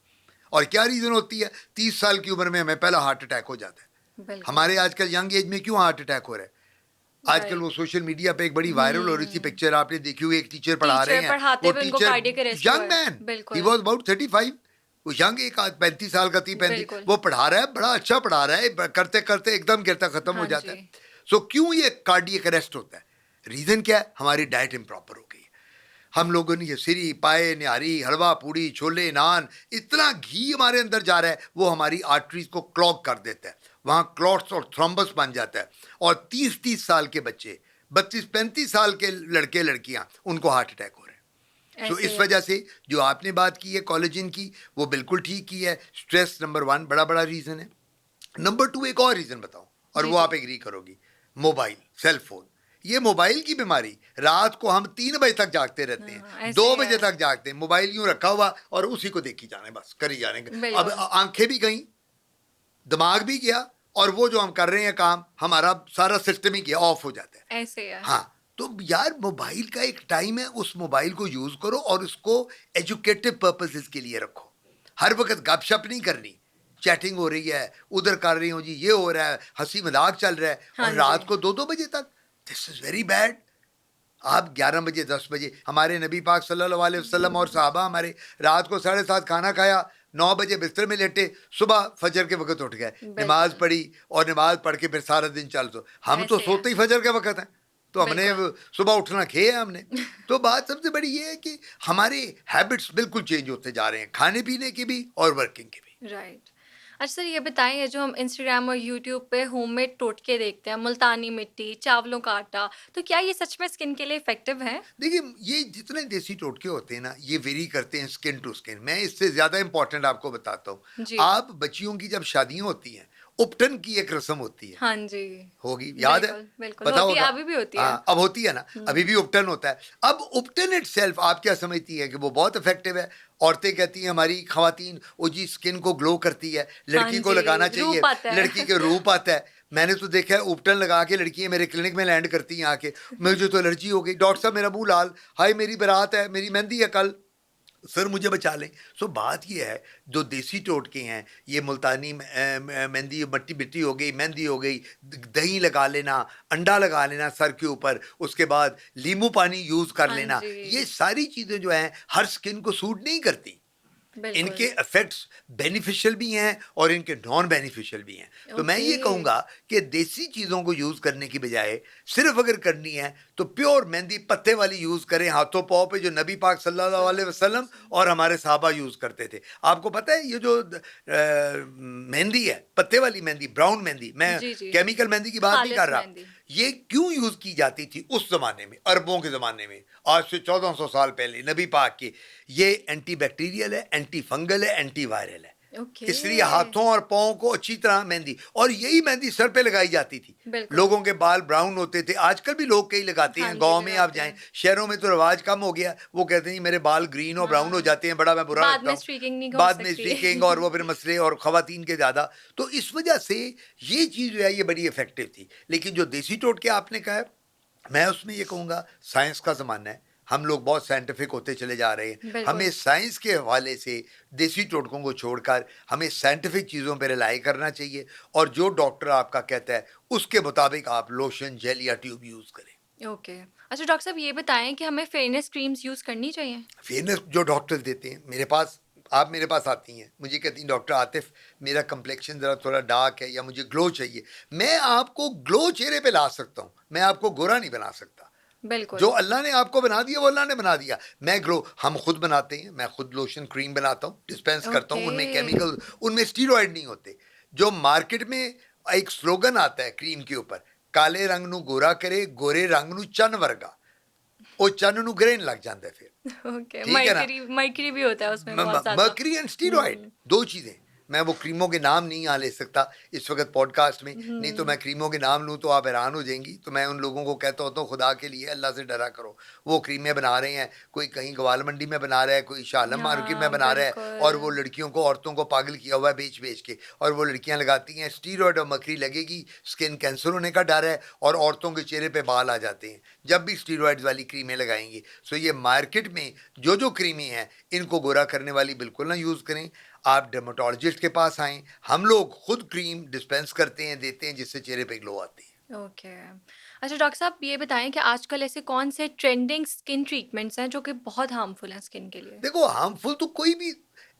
और क्या रीज़न होती है? 30 साल की उम्र में हमें पहला हार्ट अटैक हो जाता है। हमारे आजकल यंग एज में क्यों हार्ट अटैक हो रहा है? आजकल वो सोशल मीडिया पे एक बड़ी वायरल हो रही थी पिक्चर, आपने देखी हुई, एक टीचर पढ़ा रहे हैं, वो teacher young man, he was about 35, वो यंग, एक 35 साल का थी, 35, वो पढ़ा रहा है, बड़ा अच्छा पढ़ा रहा है, करते करते एकदम गिरता खत्म हो जाता है। सो क्यों ये कार्डियक अरेस्ट होता है? रीज़न क्या है? हमारी डाइट इम्प्रॉपर हो गई। हम लोगों ने ये सिरी, पाए, निहारी, हलवा पूड़ी, छोले, नान, इतना घी हमारे अंदर जा रहा है, वो हमारी आर्टरीज को क्लॉग कर देता है, वहाँ क्लॉट्स और थ्रोम्बस बन जाता है। और 30-30 साल के बच्चे, 32-35 साल के लड़के लड़कियाँ, उनको हार्ट अटैक हो रहे हैं। तो इस वजह से जो आपने बात की है कोलेजन की, वो बिल्कुल ठीक की है। स्ट्रेस नंबर 1 बड़ा बड़ा रीज़न है। नंबर 2 एक और रीज़न बताऊँ, और वो आप एग्री करोगी, मोबाइल, सेल फोन। ये मोबाइल की बीमारी, रात को हम 3 बजे तक जागते रहते हैं, ऐसे 2 ही बजे है। तक जागते हैं, मोबाइल यूं रखा हुआ और उसी को देखी जाने, बस करी जाने। अब बिल्कुल। आंखें भी गई, दिमाग भी गया, और वो जो हम कर रहे हैं काम, हमारा सारा सिस्टम ही गया, ऑफ हो जाता है। ऐसे ही है। हाँ, तो यार मोबाइल का एक टाइम है, उस मोबाइल को यूज करो और उसको एजुकेटिव पर्पसेस के लिए रखो। हर वक्त गपशप नहीं करनी, चैटिंग हो रही है, उधर कर रही हूँ जी, ये हो रहा है, हंसी मजाक चल रहा है, हाँ और जी। रात को 2-2 बजे तक, दिस इज वेरी बैड। आप 11 बजे 10 बजे, हमारे नबी पाक सल्लल्लाहु अलैहि वसल्लम और साहबा हमारे रात को 7:30 खाना खाया, 9 बजे बिस्तर में लेटे, सुबह फजर के वक्त उठ गए, नमाज बिल्कुल, पढ़ी, और नमाज पढ़ के फिर सारा दिन चल दो। हम तो ऐसे ही है। सोते ही फजर के वक्त हैं, तो हमने बिल्कुल। सुबह उठना खे है हमने। तो बात सबसे बड़ी ये है कि हमारे हैबिट्स बिल्कुल चेंज होते जा रहे हैं, खाने पीने की भी और वर्किंग की भी। राइट। अच्छा सर, ये बताएँ, ये जो हम इंस्टाग्राम और यूट्यूब पे होममेड टोटके देखते हैं, मुल्तानी मिट्टी, चावलों का आटा, तो क्या ये सच में स्किन के लिए इफ़ेक्टिव है? देखिए, ये जितने देसी टोटके होते हैं ना, ये वेरी करते हैं स्किन टू स्किन। मैं इससे ज़्यादा इंपॉर्टेंट आपको बताता हूँ। जी। आप बच्चियों की जब शादियाँ होती हैं, उपटन की एक रस्म होती है, हाँ जी। होगी, याद है? बिल्कुल, बिल्कुल, पता होती है, होगा। अभी भी होती है। हाँ, अब होती है ना, अभी हुँ। भी उपटन होता है। अब उपटन इटसेल्फ आप क्या समझती हैं कि वो बहुत इफ़ेक्टिव है? औरतें कहती हैं, हमारी ख़वातीन, "ओ जी, स्किन को ग्लो करती है, हाँ लड़की को लगाना जी, चाहिए, रूप आता लड़की है। के रूप आता है।" मैंने तो देखा है, उपटन लगा के लड़कियाँ मेरे क्लिनिक में लैंड करती हैं आके, "मुझे तो एलर्जी हो गई, डॉक्टर साहब मेरा मुँह लाल, हाय मेरी बारात है, मेरी मेहंदी है कल, सर मुझे बचा लें।" सो बात ये है, जो देसी टोटके हैं, ये मुल्तानी मेहंदी, मट्टी मिट्टी हो गई, मेहंदी हो गई, दही लगा लेना, अंडा लगा लेना सर के ऊपर, उसके बाद नींबू पानी यूज़ कर हाँ लेना, जी, ये सारी चीज़ें जो हैं हर स्किन को सूट नहीं करती। इनके बिल्कुल। इफेक्ट्स बेनिफिशियल भी हैं और इनके नॉन बेनिफिशियल भी हैं। तो मैं ओके। ये कहूँगा कि देसी चीज़ों को यूज़ करने की बजाय सिर्फ अगर करनी है तो प्योर मेहंदी पत्ते वाली यूज़ करें हाथों पाँव पे, जो नबी पाक सल्लल्लाहु अलैहि सल्लल्लाहु अलैहि वसल्लम वसल्लम। और हमारे साहबा यूज़ करते थे। आपको पता है, ये जो मेहंदी है, पत्ते वाली मेहंदी, ब्राउन मेहंदी, मैं जी, जी। केमिकल मेहंदी की बात नहीं कर खालिस रहा, मेहंदी। ये क्यों यूज़ की जाती थी उस ज़माने में, अरबों के ज़माने में, आज से 1400 साल पहले नबी पाक के। ये एंटी बैक्टीरियल है, एंटी फंगल है, एंटी वायरल है। ओके। इसलिए हाथों और पाँव को अच्छी तरह मेहंदी, और यही मेहंदी सर पे लगाई जाती थी। बिल्कुल। लोगों के बाल ब्राउन होते थे, आजकल भी लोग कई लगाते हाँ हैं, जी, गाँव में आप लगाते जाएँ, हैं। शहरों में तो रिवाज कम हो गया, वो कहते हैं जी मेरे बाल ग्रीन और ब्राउन हो हाँ, जाते हैं, बड़ा मैं बुरा बाद लगता में हूँ। स्ट्रीकिंग नहीं हो बाद में सकती। स्ट्रीकिंग और वो फिर मसले, और खवातीन के ज़्यादा। तो इस वजह से ये चीज़ जो है ये बड़ी इफ़ेक्टिव थी। लेकिन जो देसी टोटके आपने कहा है, मैं उसमें ये कहूँगा, साइंस का ज़माना है, हम लोग बहुत साइंटिफिक होते चले जा रहे हैं। हमें बिल्कुल। साइंस के हवाले से देसी टोटकों को छोड़कर हमें साइंटिफिक चीज़ों पे रिलाई करना चाहिए, और जो डॉक्टर आपका कहता है उसके मुताबिक आप लोशन, जेल या ट्यूब यूज़ करें। ओके। अच्छा डॉक्टर साहब, ये बताएँ कि हमें फेयरनेस क्रीम्स यूज़ करनी चाहिए? फेयरनेस जो डॉक्टर देते हैं, मेरे पास, आप मेरे पास आती हैं, मुझे कहती हैं डॉक्टर आतिफ, मेरा कम्प्लेक्शन ज़रा थोड़ा डार्क है या मुझे ग्लो चाहिए। मैं आपको ग्लो चेहरे पे ला सकता हूँ, मैं आपको गोरा नहीं बना सकता। जो बिल्कुल। अल्लाह ने आपको बना दिया वो अल्लाह ने बना दिया। मैं ग्लो, हम खुद बनाते हैं, मैं खुद लोशन क्रीम बनाता हूँ, डिस्पेंस करता हूँ, ओके। उनमें केमिकल, उनमें स्टीरॉयड नहीं होते। जो मार्केट में एक स्लोगन आता है क्रीम के ऊपर, काले रंग नू गोरा करे, गोरे रंग नू चन वर्गा, वो चन नू ग्रेन लग जाता है फिर। ओके, ठीक है ना? मर्करी मर्करी भी होता है उसमें बहुत ज़्यादा। मर्करी एंड स्टीरॉयड, हुँ, दो चीजें। मैं वो क्रीमों के नाम नहीं यहाँ ले सकता इस वक्त पॉडकास्ट में, नहीं तो मैं हुँ। क्रीमों के नाम लूँ तो आप हैरान हो जाएंगी। तो मैं उन लोगों को कहता होता हूँ, खुदा के लिए अल्लाह से डरा करो। वो क्रीमें बना रहे हैं, कोई कहीं ग्वाल मंडी में बना रहा है, कोई शालम मार्केट में हाँ, बना रहा है, और वो बिल्कुल। लड़कियों को, औरतों को पागल किया हुआ है बेच बेच के, और वो लड़कियां लगाती हैं स्टीरॉयड, और मकड़ी लगेगी, स्किन कैंसर होने का डर है, और औरतों के चेहरे पे बाल आ जाते हैं जब भी स्टीरॉयड वाली क्रीमें लगाएंगी। सो ये मार्केट में जो क्रीमें हैं, इनको गोरा करने वाली बिल्कुल ना यूज़ करें। आप डर्मेटोलॉजिस्ट के पास आएँ, हम लोग खुद क्रीम डिस्पेंस करते हैं, देते हैं, जिससे चेहरे पे ग्लो आती है। ओके। अच्छा डॉक्टर साहब, ये बताएँ कि आजकल ऐसे कौन से ट्रेंडिंग स्किन ट्रीटमेंट्स हैं जो कि बहुत हार्मफुल हैं स्किन के लिए? देखो, हार्मफुल तो कोई भी,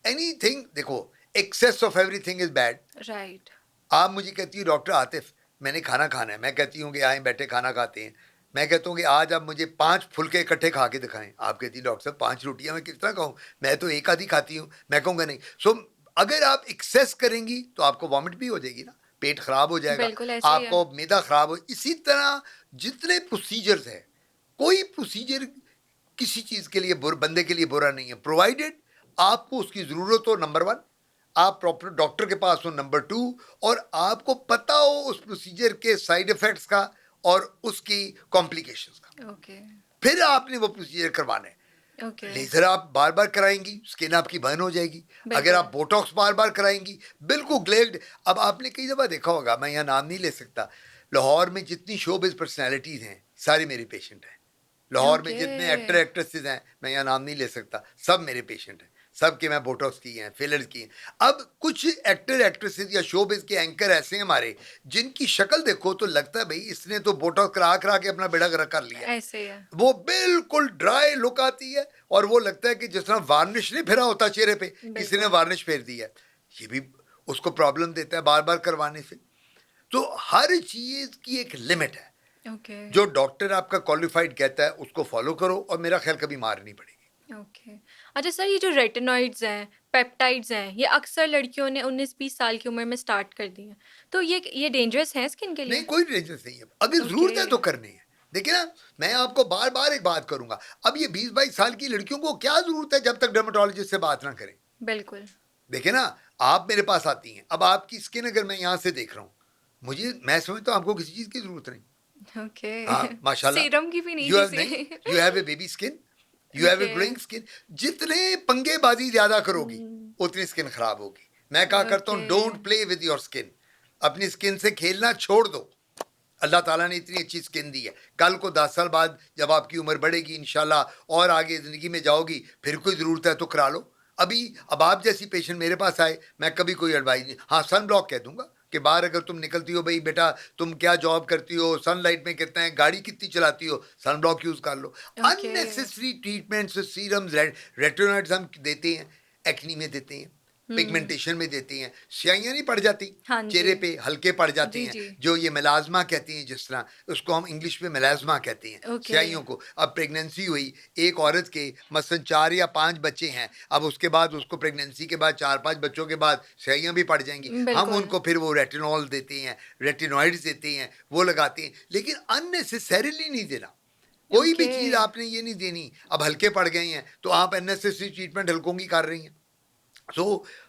एनीथिंग, देखो, excess of everything is bad. Right. आप मुझे कहती हो डॉक्टर आतिफ मैंने खाना खाना है, मैं कहती हूँ कि आएँ बैठे खाना खाते हैं। मैं कहता हूँ कि आज आप मुझे 5 फुलके इकट्ठे खा के दिखाएँ। आप कहती हैं डॉक्टर साहब 5 रोटियाँ मैं किस तरह खाऊँ? मैं तो एक आधी खाती हूँ। मैं कहूँगा नहीं। सो अगर आप एक्सेस करेंगी तो आपको वॉमिट भी हो जाएगी ना, पेट खराब हो जाएगा, बिल्कुल ऐसे ही है। आपको मैदा खराब हो, इसी तरह जितने प्रोसीजर्स हैं, कोई प्रोसीजर किसी चीज़ के लिए बंदे के लिए बुरा नहीं है, प्रोवाइडेड आपको उसकी ज़रूरत हो, नंबर 1, आप प्रॉपर डॉक्टर के पास हो, नंबर 2, और आपको पता हो उस प्रोसीजर के साइड इफ़ेक्ट्स का, और उसकी कॉम्प्लिकेशंस का। ओके फिर आपने वो प्रोसीजर करवाना है। ओके लेजर आप बार बार कराएंगी, स्किन आपकी बर्न हो जाएगी। बिल्कुल। अगर आप बोटॉक्स बार बार कराएंगी, बिल्कुल ग्लेड। अब आपने कई दफा देखा होगा, मैं यहाँ नाम नहीं ले सकता, लाहौर में जितनी शोबिज पर्सनैलिटीज हैं सारी मेरी पेशेंट हैं। लाहौर में जितने एक्टर एक्ट्रेसेस हैं, मैं यहाँ नाम नहीं ले सकता, सब मेरे पेशेंट हैं। सब के मैं बोटॉक्स की हैं, फिलर्स की हैं। अब कुछ एक्टर एक्ट्रेसेस या शोबिज के एंकर ऐसे हैं हमारे, जिनकी शक्ल देखो तो लगता है भाई इसने तो बोटॉक्स करा करा के अपना बेड़ा गर्क कर लिया। ऐसे है। वो बिल्कुल ड्राई लुक आती है और वो लगता है कि जिस तरह वार्निश नहीं फिरा होता चेहरे पे, किसी ने वार्निश फेर दिया है। ये भी उसको प्रॉब्लम देता है बार बार करवाने से। तो हर चीज की एक लिमिट है। ओके जो डॉक्टर आपका क्वालिफाइड कहता है उसको फॉलो करो, और मेरा ख्याल कभी मार नहीं पड़ेगी। ओके अच्छा सर, ये जो रेटिनॉइड्स हैं, पेप्टाइड्स हैं, ये अक्सर लड़कियों ने 19-20 साल की उम्र में स्टार्ट कर दी हैं, तो ये डेंजरस है स्किन के नहीं, लिए? कोई रेंजेस नहीं है। अगर जरूरत है तो करनी है। देखिए ना, मैं आपको बार बार एक बात करूंगा, अब ये 20-22 साल की लड़कियों को क्या जरूरत है जब तक डर्मेटोलॉजिस्ट से बात ना करें। बिल्कुल। देखिए ना, आप मेरे पास आती हैं, अब आपकी स्किन अगर मैं यहाँ से देख रहा हूँ, मैं समझता हूँ आपको किसी चीज की जरूरत नहीं। ओके हाँ, माशाल्लाह। सीरम की भी नहीं यू हैव किसी। नहीं, you have a baby skin, you have a Okay. Glowing skin. जितने पंगेबाजी ज्यादा करोगी उतनी स्किन खराब होगी। मैं कहा करता हूँ, Okay. Don't play with your skin. अपनी स्किन से खेलना छोड़ दो। अल्लाह ताला ने इतनी अच्छी स्किन दी है। कल को 10 साल बाद जब आपकी उम्र बढ़ेगी इंशाल्लाह और आगे जिंदगी में जाओगी, फिर कोई जरूरत है तो करा लो। अब आप जैसी पेशेंट मेरे पास आए, मैं कभी कोई एडवाइस नहीं, हाँ सन ब्लॉक कह दूंगा कि बाहर अगर तुम निकलती हो, भाई बेटा तुम क्या जॉब करती हो, सनलाइट में कितना है, गाड़ी कितनी चलाती हो, सन ब्लॉक यूज कर लो। Okay. Unnecessary treatments, serums, retinoids हम देते हैं, एक्नी में देते हैं, पिगमेंटेशन में देते हैं, स्याहियां नहीं पड़ जाती हाँ जी। चेहरे पे, हल्के पड़ जाते जी, हैं, जी। जो ये मेलाजमा कहते हैं, जिस तरह उसको हम इंग्लिश में मेलाजमा कहते हैं, Okay. स्याहियों को। अब प्रेगनेंसी हुई एक औरत के, मसलन 4 या 5 बच्चे हैं, अब उसके बाद उसको प्रेगनेंसी के बाद 4-5 बच्चों के बाद स्याहियां भी पड़ जाएंगी। हम बिल्कुल। उनको फिर वो रेटिनॉल देते हैं, रेटिनॉइड्स देते हैं, वो लगाते हैं, लेकिन अननेसेसरीली नहीं देना। कोई भी Okay. चीज आपने ये नहीं देनी। अब हल्के पड़ गए हैं तो आप अननेसेसरी ट्रीटमेंट हल्कों की कर रही हैं। सो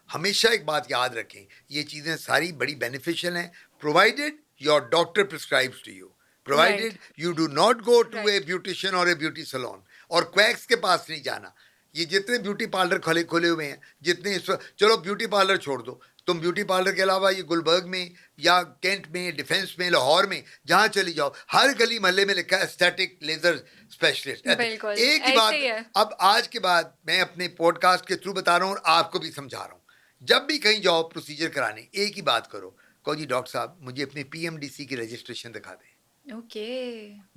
हमेशा एक बात याद रखें, ये चीज़ें सारी बड़ी बेनिफिशियल हैं, provided your doctor prescribes to you, provided you do not go to a beautician और ए ब्यूटी सलोन, और क्वैक्स के पास नहीं जाना। ये जितने ब्यूटी पार्लर खोले हुए हैं, जितने चलो ब्यूटी पार्लर छोड़ दो, तुम ब्यूटी पार्लर के अलावा ये गुलबर्ग में या कैंट में, डिफेंस में, लाहौर में, जहाँ चली जाओ, हर गली महल्ले में लिखा है एस्थेटिक लेजर स्पेशलिस्ट। बिल्कुल, एक ही ऐसे बात, ही है। अब आज के बाद मैं अपने पॉडकास्ट के थ्रू बता रहा हूँ और आपको भी समझा रहा हूँ, जब भी कहीं जाओ प्रोसीजर कराने, एक ही बात करो, कहो जी डॉक्टर साहब मुझे अपनी पीएमडीसी की रजिस्ट्रेशन दिखा दें। ओके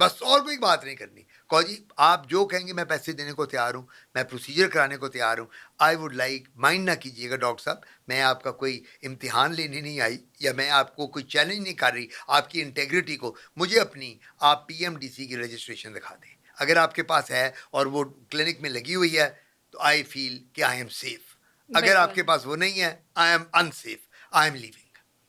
बस, और कोई बात नहीं करनी। कहो जी आप जो कहेंगे मैं पैसे देने को तैयार हूँ, मैं प्रोसीजर कराने को तैयार हूँ। आई वुड लाइक, माइंड ना कीजिएगा डॉक्टर साहब, मैं आपका कोई इम्तिहान लेने नहीं आई, या मैं आपको कोई चैलेंज नहीं कर रही आपकी इंटेग्रिटी को। मुझे अपनी आप पीएमडीसी की रजिस्ट्रेशन दिखा दें। अगर आपके पास है और वो क्लिनिक में लगी हुई है तो आई फील कि आई एम सेफ। अगर बिल्कुल। आपके पास वो नहीं है, I am unsafe, I am leaving.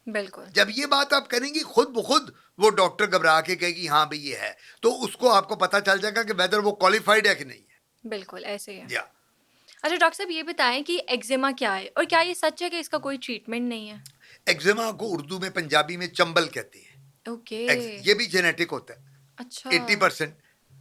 बिल्कुल जब ये बात आप करेंगी, खुद ब खुद वो डॉक्टर घबरा के कहेगी हाँ भाई ये है, तो उसको आपको पता चल जाएगा कि वेदर वो क्वालिफाइड है कि नहीं है। बिल्कुल ऐसे ही है। या अच्छा डॉक्टर साहब, ये बताएं कि एक्जिमा क्या है और क्या ये सच है कि इसका कोई ट्रीटमेंट नहीं है? एक्जिमा को उर्दू में, पंजाबी में चंबल कहते हैं। ओके ये भी जेनेटिक होता है, अच्छा 80%।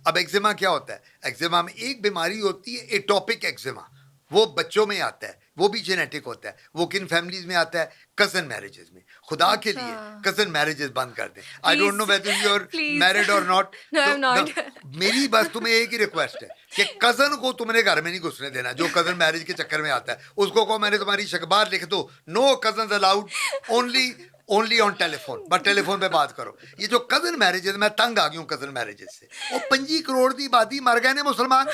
अब एक्जिमा क्या होता है? एक्जिमा में एक बीमारी होती है एटोपिक एक्जिमा, वो बच्चों में आता है, वो भी जेनेटिक होता है। वो किन फैमिलीज में आता है? कजन मैरिजेस में। खुदा के लिए कजन मैरिजेस बंद कर दें। I don't know whether you are married और नॉट। No, I'm not. मेरी बस तुम्हें एक ही रिक्वेस्ट है कि कजन को तुमने घर में नहीं घुसने देना, जो कजन मैरिज के चक्कर में आता है। उसको कहो मैंने तुम्हारी शकबार लिख दो, no cousin allowed, only on telephone, बस टेलीफोन पे बात करो। ये जो कजन मैरिजेस, मैं तंग आ गई हूँ कजन मैरिजेस से। वो 25 करोड़ की आबादी मर गए ने मुसलमान,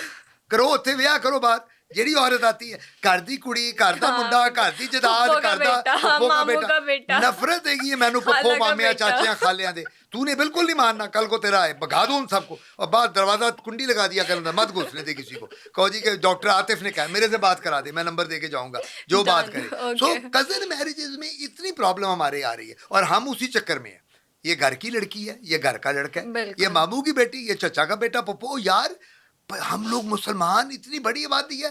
करो उत्थे विआह करो बाहर। ਜਿਹੜੀ औरत आती है, घर दी कुड़ी, घर दा मुंडा, घर दी जदाद, घर दा पप्पो का बेटा, नफरत हैगी है मैनू पप्पो मामिया चाचियां खालियां दे। तूने बिल्कुल नहीं मानना, कल को तेरा है भगा दूं उन सबको, और बाद दरवाजा कुंडी लगा दिया कर, मत घुसने दे किसी को। कहो जी कि डॉक्टर आतिफ ने कहा मेरे से बात करा दे, मैं नंबर दे के जाऊंगा, जो बात करे। सो कजन मैरिजेस में इतनी प्रॉब्लम हमारे आ रही है और हम उसी चक्कर में है। ये घर की लड़की है, ये घर का लड़का है, ये मामू की बेटी, ये चचा का बेटा, पप्पो। यार हम लोग मुसलमान, इतनी बड़ी आबादी है,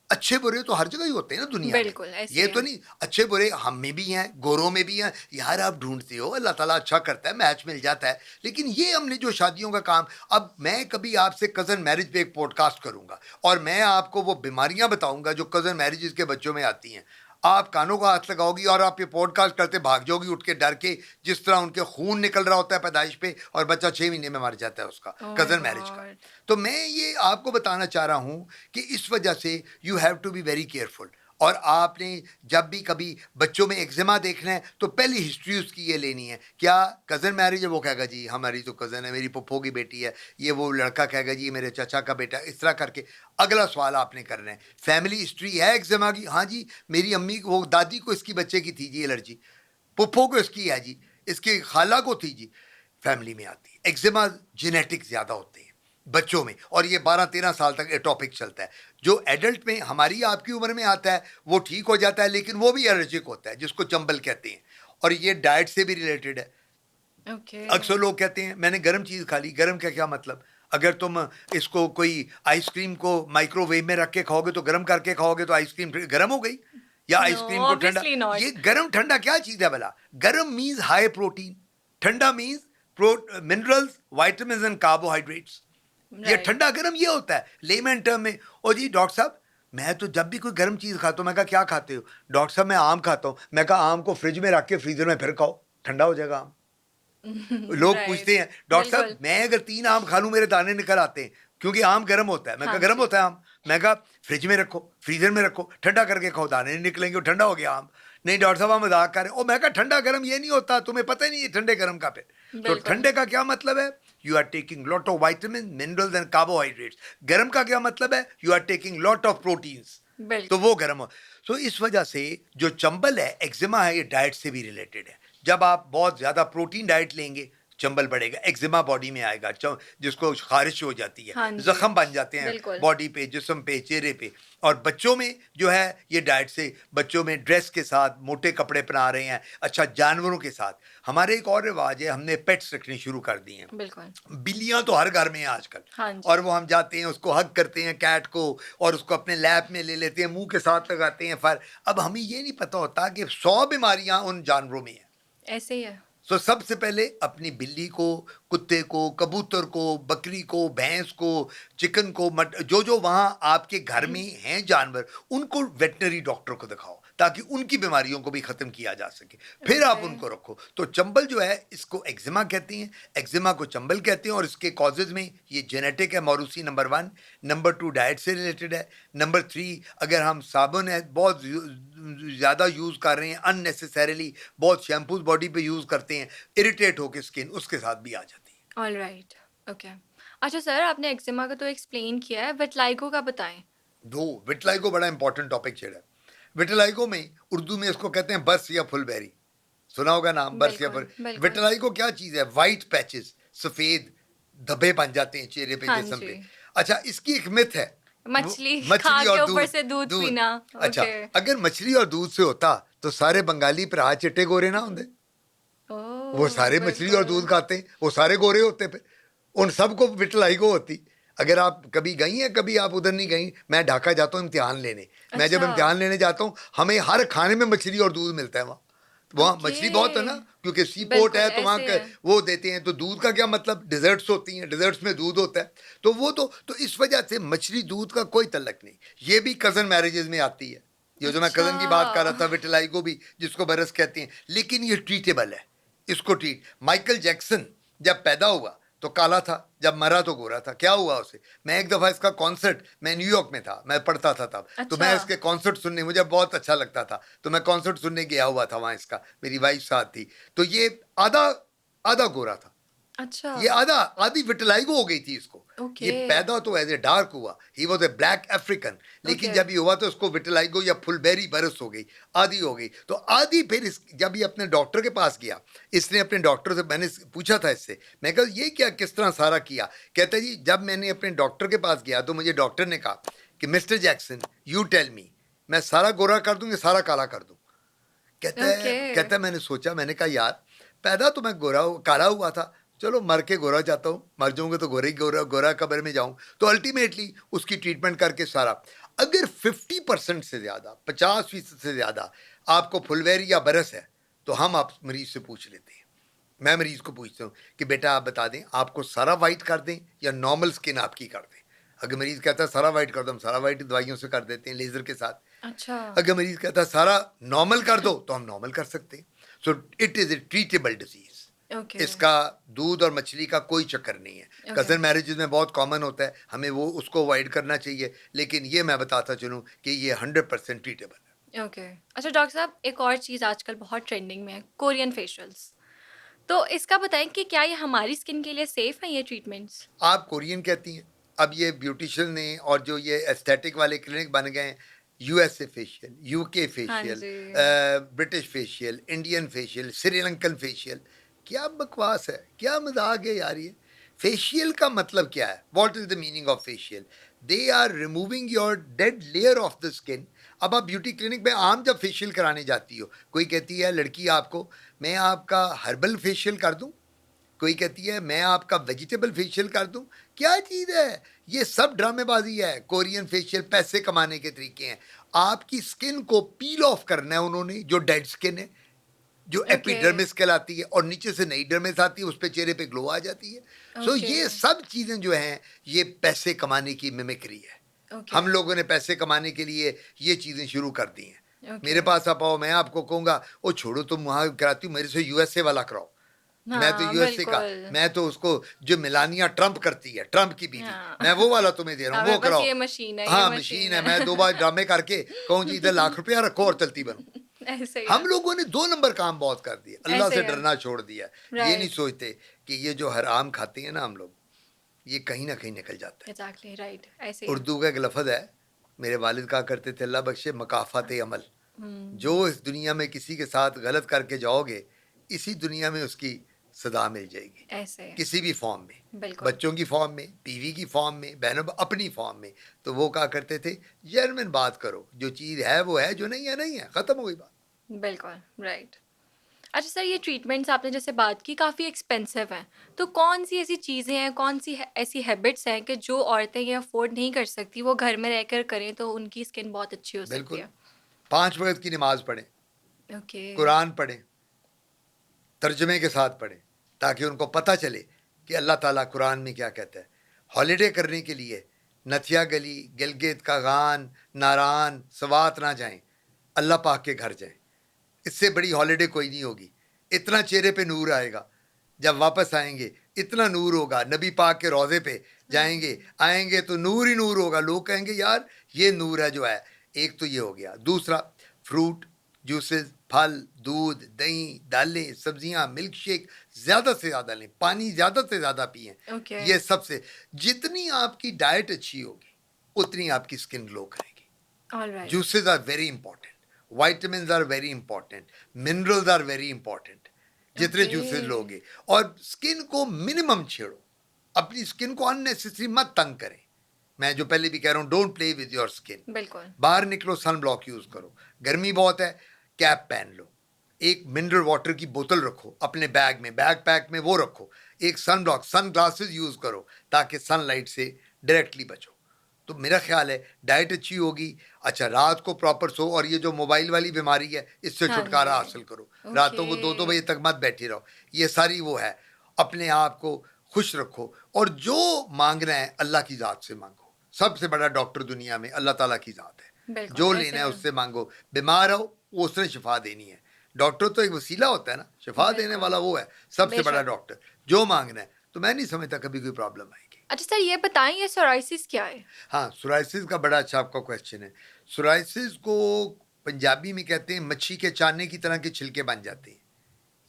अच्छे बुरे तो हर जगह ही होते हैं ना दुनिया में। बिल्कुल, ऐसे ये ही तो है। नहीं, अच्छे बुरे हम में भी हैं, गोरों में भी हैं। यार आप ढूंढते हो, अल्लाह ताला अच्छा करता है, मैच मिल जाता है। लेकिन ये हमने जो शादियों का काम, अब मैं कभी आपसे कजन मैरिज पे एक पॉडकास्ट करूंगा और मैं आपको वो बीमारियां बताऊंगा जो कजन मैरिजेस के बच्चों में आती हैं। आप कानों का हाथ लगाओगी और आप ये पॉडकास्ट करते भाग जाओगी उठ के डर के, जिस तरह उनके खून निकल रहा होता है पैदाइश पे और बच्चा 6 महीने में मर जाता है उसका, ओह माय कजन मैरिज का। गॉड! तो मैं ये आपको बताना चाह रहा हूं कि इस वजह से you have to be very careful. और आपने जब भी कभी बच्चों में एक्जिमा देखना है तो पहली हिस्ट्री उसकी ये लेनी है। क्या कज़न मैरिज है? वो कहेगा जी हमारी तो कज़न है, मेरी पप्पो की बेटी है। ये वो लड़का कहेगा जी मेरे चाचा का बेटा। इस तरह करके अगला सवाल आपने करना है, फैमिली हिस्ट्री है एक्जिमा की? हाँ जी, मेरी अम्मी वो दादी को इसकी बच्चे की थी जी एलर्जी, पुप्पो को इसकी है जी, इसकी खाला को थी जी। फैमिली में आती है एक्जिमा, जेनेटिक ज़्यादा होते हैं बच्चों में, और ये 12-13 साल तक एटॉपिक चलता है। जो एडल्ट में हमारी आपकी उम्र में आता है वो ठीक हो जाता है, लेकिन वो भी एलर्जिक होता है, जिसको चंबल कहते हैं। और ये डाइट से भी रिलेटेड है। ओके। अक्सर लोग कहते हैं मैंने गर्म चीज़ खा ली। गर्म का क्या मतलब? अगर तुम इसको कोई आइसक्रीम को माइक्रोवेव में रख के खाओगे तो गर्म करके खाओगे तो आइसक्रीम गर्म हो गई, या नो, आइसक्रीम को ठंडा। Obviously not. ये गर्म ठंडा क्या चीज़ है भला? गर्म मीन्स हाई प्रोटीन, ठंडा means minerals, vitamin and carbohydrates. ये राइट। ठंडा गर्म ये होता है लेमन टर्म में। ओ जी डॉक्टर साहब, मैं तो जब भी कोई गर्म चीज़ खाता हूँ, मैं कहा क्या खाते हो? डॉक्टर साहब मैं आम खाता हूँ। मैं कहा आम को फ्रिज में रख के फ्रीजर में फिर खाओ, ठंडा हो जाएगा आम। लोग राइट। पूछते हैं डॉक्टर साहब बिल्कुल। मैं अगर 3 आम खा लूं मेरे दाने निकल आते हैं, क्योंकि आम गर्म होता है। मैं कहा हाँ गर्म जी। होता है आम? मैं कहा फ्रिज में रखो, फ्रीजर में रखो, ठंडा करके खाओ, दाने नहीं निकलेंगे, वो ठंडा हो गया आम। नहीं डॉक्टर साहब आप मजाक कर रहे हैं। ओ मैं कहा ठंडा गर्म ये नहीं होता, तुम्हें पता ही नहीं है ठंडे गर्म का। फिर तो बिल्कुल। ठंडे का क्या मतलब है? You are taking lot of vitamin, minerals and carbohydrates. गर्म का क्या मतलब है? You are taking lot of proteins. तो बिल्कुल। वो गर्म हो। तो इस वजह से जो चंबल है, एक्जिमा है, ये डाइट से भी रिलेटेड है। जब आप बहुत ज्यादा प्रोटीन डाइट लेंगे चंबल बढ़ेगा, एक्जिमा बॉडी में आएगा, जिसको खारिश हो जाती है, हाँ जी। जख्म बन जाते हैं बिल्कुल। बॉडी पे, जिस्म पे, चेहरे पे। और बच्चों में जो है ये डाइट से, बच्चों में ड्रेस के साथ मोटे कपड़े पहना रहे हैं, अच्छा जानवरों के साथ। हमारे एक और रिवाज है, हमने पेट्स रखने शुरू कर दिए हैं। बिल्कुल। बिल्लियां तो हर घर में हैं आजकल। हाँ और जी। वो हम जाते हैं उसको हग करते हैं कैट को, और उसको अपने लैब में ले लेते हैं, मुंह के साथ लगाते हैं फर। अब हमें ये नहीं पता होता कि 100 बीमारियां उन जानवरों में हैं। ऐसे ही है। तो सबसे पहले अपनी बिल्ली को, कुत्ते को, कबूतर को, बकरी को, भैंस को, चिकन को, जो जो वहां आपके घर में हैं जानवर, उनको वेटनरी डॉक्टर को दिखाओ ताकि उनकी बीमारियों को भी खत्म किया जा सके। फिर आप ओके। उनको रखो। तो चंबल जो है इसको एक्जिमा कहते हैं, एक्जिमा को चंबल कहते हैं। और इसके कॉजेज में ये जेनेटिक है, मौरूसी नंबर 1, नंबर 2 डाइट से रिलेटेड है, नंबर 3 अगर हम साबुन है बहुत ज़्यादा यूज़ कर रहे हैं अननेसेसरीली, बहुत शैम्पूज बॉडी पे यूज़ करते हैं, इरिटेट होकर स्किन, उसके साथ भी आ जाती है। All right. ओके। अच्छा सर, आपने एक्जिमा का तो एक्सप्लेन किया है, विटलाइगो का बताएं। दो विटलाइगो बड़ा इंपॉर्टेंट टॉपिक छेड़ा है। विटलाइगो में उर्दू में इसको कहते हैं बर्स या फुलबेरी। सुना होगा नाम, बर्स या बिल्कुल। फुल। बिल्कुल। विटलाइगो क्या चीज़ है? वाइट पैचेस, सफ़ेद धब्बे बन जाते हैं चेहरे पे, हाँ जिस्म जी। पे। अच्छा इसकी एक मिथ है, मछली खा मछली के और ऊपर दूध, से दूध दूध। पीना। अच्छा ओके। अगर मछली और दूध से होता तो सारे बंगाली भरा चिट्टे गोरे ना होंगे? वो ओह सारे मछली और बिल्कुल। दूध खाते हैं, वो सारे गोरे होते पे। उन सबको विटलाइगो होती। अगर आप कभी गई हैं, कभी आप उधर नहीं गई, मैं ढाका जाता हूँ इम्तिहान लेने। मैं जब अच्छा। इम्तिहान लेने जाता हूँ, हमें हर खाने में मछली और दूध मिलता है वहाँ। वहाँ ओके। मछली बहुत है ना, क्योंकि सी पोर्ट बिल्कुल है तो वहाँ ऐसे है। वो देते हैं। तो दूध का क्या मतलब? डिजर्ट्स होती हैं, डिजर्ट्स में दूध होता है। तो वो तो इस वजह से मछली दूध का कोई तल्लक नहीं। ये भी कज़न मैरिजेज में आती है, ये जो मैं अच्छा। कज़न की बात कर रहा था, विटलाइगो भी, जिसको बरस कहते हैं। लेकिन ये ट्रीटेबल है, इसको ट्रीट। माइकल जैक्सन जब पैदा हुआ तो काला था, जब मरा तो गोरा था। क्या हुआ उसे? मैं एक दफ़ा इसका कॉन्सर्ट, मैं न्यूयॉर्क में था, मैं पढ़ता था तब, तो अच्छा। मैं इसके कॉन्सर्ट सुनने, मुझे बहुत अच्छा लगता था, तो मैं कॉन्सर्ट सुनने गया हुआ था वहाँ इसका, मेरी वाइफ साथ थी। तो ये आधा आधा गोरा था, अच्छा। ये आधी विटलाइगो हो गई थी इसको। ओके। ये पैदा तो एज ए डार्क हुआ, he was a black African, लेकिन ओके। जब ये हुआ तो उसको विटलाइगो या फुलबेरी बरस हो गई, आधी हो गई। तो आधी फिर जब ये अपने डॉक्टर के पास गया, इसने अपने डॉक्टर से, मैंने पूछा था इससे, मैं कहा ये क्या, किस तरह सारा किया? कहता जी जब मैंने अपने डॉक्टर के पास गया तो मुझे डॉक्टर ने कहा कि mister Jackson you tell me, मैं सारा गोरा कर दूं या सारा काला कर दूं? कहता है मैंने सोचा, मैंने कहा यार पैदा तो मैं काला हुआ था, चलो मर के गोरा जाता हूँ, मर जाऊंगा तो गोरा कब्र में जाऊं। तो अल्टीमेटली उसकी ट्रीटमेंट करके सारा। अगर 50% से ज़्यादा, 50% से ज़्यादा आपको फुलवेरी या बरस है, तो हम आप मरीज से पूछ लेते हैं। मैं मरीज को पूछता हूँ कि बेटा आप बता दें, आपको सारा वाइट कर दें या नॉर्मल स्किन आपकी कर दें। अगर मरीज कहता है सारा वाइट कर दो, हम सारा वाइट दवाइयों से कर देते हैं, लेजर के साथ। अच्छा। अगर मरीज कहता है सारा नॉर्मल कर दो, तो हम नॉर्मल कर सकते हैं। So it is a treatable disease. Okay. इसका दूध और मछली का कोई चक्कर नहीं है। ओके। कजन मैरिजेज में बहुत कॉमन होता है, हमें वो उसको अवॉइड करना चाहिए, लेकिन ये मैं बताता चलूँ कि ये 100% ट्रीटेबल है। ओके। अच्छा डॉक्टर साहब, एक और चीज़ आजकल बहुत ट्रेंडिंग में है, कोरियन फेशियल्स। तो इसका बताएं कि क्या ये हमारी स्किन के लिए सेफ है ये ट्रीटमेंट्स? आप कोरियन कहती हैं, अब ये ब्यूटिशियन ने और जो ये एस्थेटिक वाले क्लिनिक बन गए हैं, यूएसए फेशियल, यूके हाँ फेशियल, जी। British facial, Indian facial, Sri Lankan facial, क्या बकवास है, क्या मजाक है यार ये। फेशियल का मतलब क्या है? What is the meaning of facial? They are removing your dead layer of the skin. अब आप ब्यूटी क्लिनिक में आम जब फेशियल कराने जाती हो, कोई कहती है लड़की आपको, मैं आपका हर्बल फेशियल कर दूं, कोई कहती है मैं आपका वेजिटेबल फेशियल कर दूं। क्या चीज़ है ये? सब ड्रामेबाजी है। कोरियन फेशियल पैसे कमाने के तरीके हैं। आपकी स्किन को पील ऑफ करना है उन्होंने, जो डेड स्किन है, जो ओके। एपिडर्मिस कहलाती है, और नीचे से नई डर्मिस आती है, उस पे चेहरे पे ग्लो आ जाती है। So okay. ये सब चीज़ें जो हैं, ये पैसे कमाने की मिमिक्री है। ओके। हम लोगों ने पैसे कमाने के लिए ये चीज़ें शुरू कर दी हैं। ओके। मेरे पास आप आओ, मैं आपको कहूँगा ओ छोड़ो तुम वहाँ कराती हो, मेरे से यूएसए वाला कराओ। मैं तो हाँ, यूएसए का, बिल्कुल। मैं तो उसको, जो मेलानिया ट्रंप करती है, ट्रंप की बीवी, हाँ। मैं वो वाला तुम्हें दे रहा हूँ, हमारे वो पास कराओ। ये मशीन है, ये हाँ मशीन मशीन है, है। मैं 2 बार ड्रामे करके कहूँ जी इधर ₹1,00,000 रखो और चलती बनूं। ऐसे ही हम है। लोगों ने 2 नंबर काम बहुत कर दिए, अल्लाह ऐसे से ही है। डरना छोड़ दिया है। ये नहीं राइट। सोचते कि ये जो हराम खाते हैं ना हम लोग, ये कहीं ना कहीं निकल जाता है। एग्जैक्टली राइट, ऐसे ही है। उर्दू का एक लफ्ज़ है, मेरे वालिद कहा करते थे, अल्लाह बख्शे मकाफात अमल। जो हम्म। इस दुनिया में किसी के साथ गलत करके जाओगे, इसी दुनिया में उसकी सजा मिल जाएगी, ऐसे है। किसी भी फॉर्म में, बिल्कुल। बच्चों की फॉर्म में, बीवी की फॉर्म में, बहनों अपनी फॉर्म में। तो वो कहा करते थे जेन्युइन बात करो, जो चीज़ है वो है, जो नहीं है नहीं है, ख़त्म हो गई बात। बिल्कुल राइट। अच्छा सर, ये ट्रीटमेंट्स आपने जैसे बात की काफ़ी एक्सपेंसिव हैं, तो कौन सी ऐसी चीज़ें हैं, कौन सी ऐसी हैबिट्स हैं कि जो औरतें ये अफोर्ड नहीं कर सकती, वो घर में रहकर करें तो उनकी स्किन बहुत अच्छी हो सकती बिल्कुल, है? 5 वक़्त की नमाज़ पढ़ें, ओके। कुरान पढ़ें, तर्जुमे के साथ पढ़ें, ताकि उनको पता चले कि अल्लाह ताला कुरान में क्या कहता है। हॉलिडे करने के लिए नथिया गली, गिलगित, कागान, नारान, सवात ना जाएं, अल्लाह पाक के घर जाएं। इससे बड़ी हॉलिडे कोई नहीं होगी। इतना चेहरे पे नूर आएगा, जब वापस आएंगे इतना नूर होगा। नबी पाक के रोज़े पे जाएंगे, आएंगे तो नूर ही नूर होगा। लोग कहेंगे यार ये नूर है जो है। एक तो ये हो गया। दूसरा, फ्रूट जूसेस, फल, दूध, दही, दालें, सब्जियां, मिल्क शेक ज़्यादा से ज़्यादा लें, पानी ज़्यादा से ज़्यादा पिएं। ओके। ये सबसे, जितनी आपकी डाइट अच्छी होगी उतनी आपकी स्किन ग्लो करेगी। Alright. Juices are very important. Vitamins are very important. Minerals are very important. जितने ओके। जूसेस लोगे, और स्किन को मिनिमम छेड़ो, अपनी स्किन को अननेसेसरी मत तंग करें। मैं जो पहले भी कह रहा हूँ, don't play with your skin. बिल्कुल। बाहर निकलो, सन ब्लॉक यूज करो। गर्मी बहुत है, कैप पहन लो। एक मिनरल वाटर की बोतल रखो अपने बैग में, बैग पैक में वो रखो। एक sunblock, sunglasses use करो, ताकि सनलाइट से डायरेक्टली बचो। तो मेरा ख्याल है डाइट अच्छी होगी। अच्छा, रात को प्रॉपर सो, और ये जो मोबाइल वाली बीमारी है इससे हाँ छुटकारा जी। हासिल करो। रातों को 2-2 बजे तक मत बैठे रहो। ये सारी वो है, अपने आप को खुश रखो, और जो मांगना है अल्लाह की ज़ात से मांगो। सबसे बड़ा डॉक्टर दुनिया में अल्लाह ताला की ज़ात है। बिल्कुल जो ऐसे लेना है है। उससे मांगो। बीमार हो, वो उसने शिफा देनी है। डॉक्टर तो एक वसीला होता है ना, शिफा देने बिल्कुल। वाला वो है सबसे बड़ा बेशक। डॉक्टर। जो मांगना है, तो मैं नहीं समझता कभी कोई प्रॉब्लम आएगी। अच्छा सर, ये बताएं ये सोराइसिस क्या है? हाँ, सोराइसिस का बड़ा अच्छा आपका क्वेश्चन है। सोराइसिस को पंजाबी में कहते हैं मच्छी के चाने की तरह के छिलके बन जाते हैं।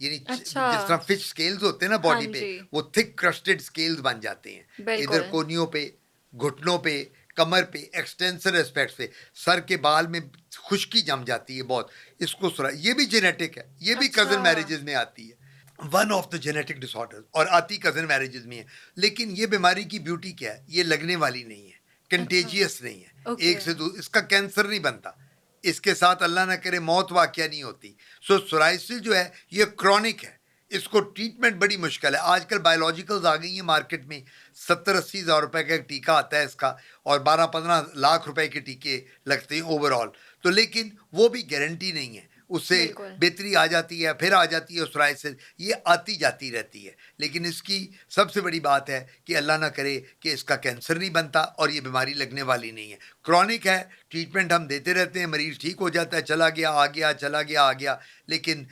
यानी अच्छा। जिस तरह फिश स्केल्स होते हैं ना हाँ बॉडी पे, जी। वो थिक क्रस्टेड स्केल्स बन जाते हैं। इधर बिल्कुल। कोनियों पे, घुटनों पे, कमर पे, एक्सटेंसर एस्पेक्ट पे, सर के बाल में खुश्की जम जाती है बहुत। इसको ये भी जेनेटिक है, ये भी अच्छा। कजन मैरिजेस में आती है। One of the genetic disorder, और आती कजन मैरिजेस में है। लेकिन ये बीमारी की ब्यूटी क्या है, ये लगने वाली नहीं है, कंटेजियस नहीं है। ओके। एक से इसका कैंसर नहीं बनता, इसके साथ अल्लाह ना करे मौत वाकया नहीं होती। सो सोराइसिस जो है ये क्रॉनिक है, इसको ट्रीटमेंट बड़ी मुश्किल है। आजकल बायोलॉजिकल्स आ गई हैं मार्केट में, 70-80 हज़ार रुपए का एक टीका आता है इसका, और 12-15 लाख रुपए के टीके लगते हैं ओवरऑल। तो लेकिन वो भी गारंटी नहीं है, उससे बिल्कुल। बेहतरी आ जाती है, फिर आ जाती है सोराइसिस, ये आती जाती रहती है। लेकिन इसकी सबसे बड़ी बात है कि अल्लाह ना करे कि इसका कैंसर नहीं बनता और ये बीमारी लगने वाली नहीं है। क्रॉनिक है, ट्रीटमेंट हम देते रहते हैं, मरीज ठीक हो जाता है, चला गया आ गया, चला गया आ गया, लेकिन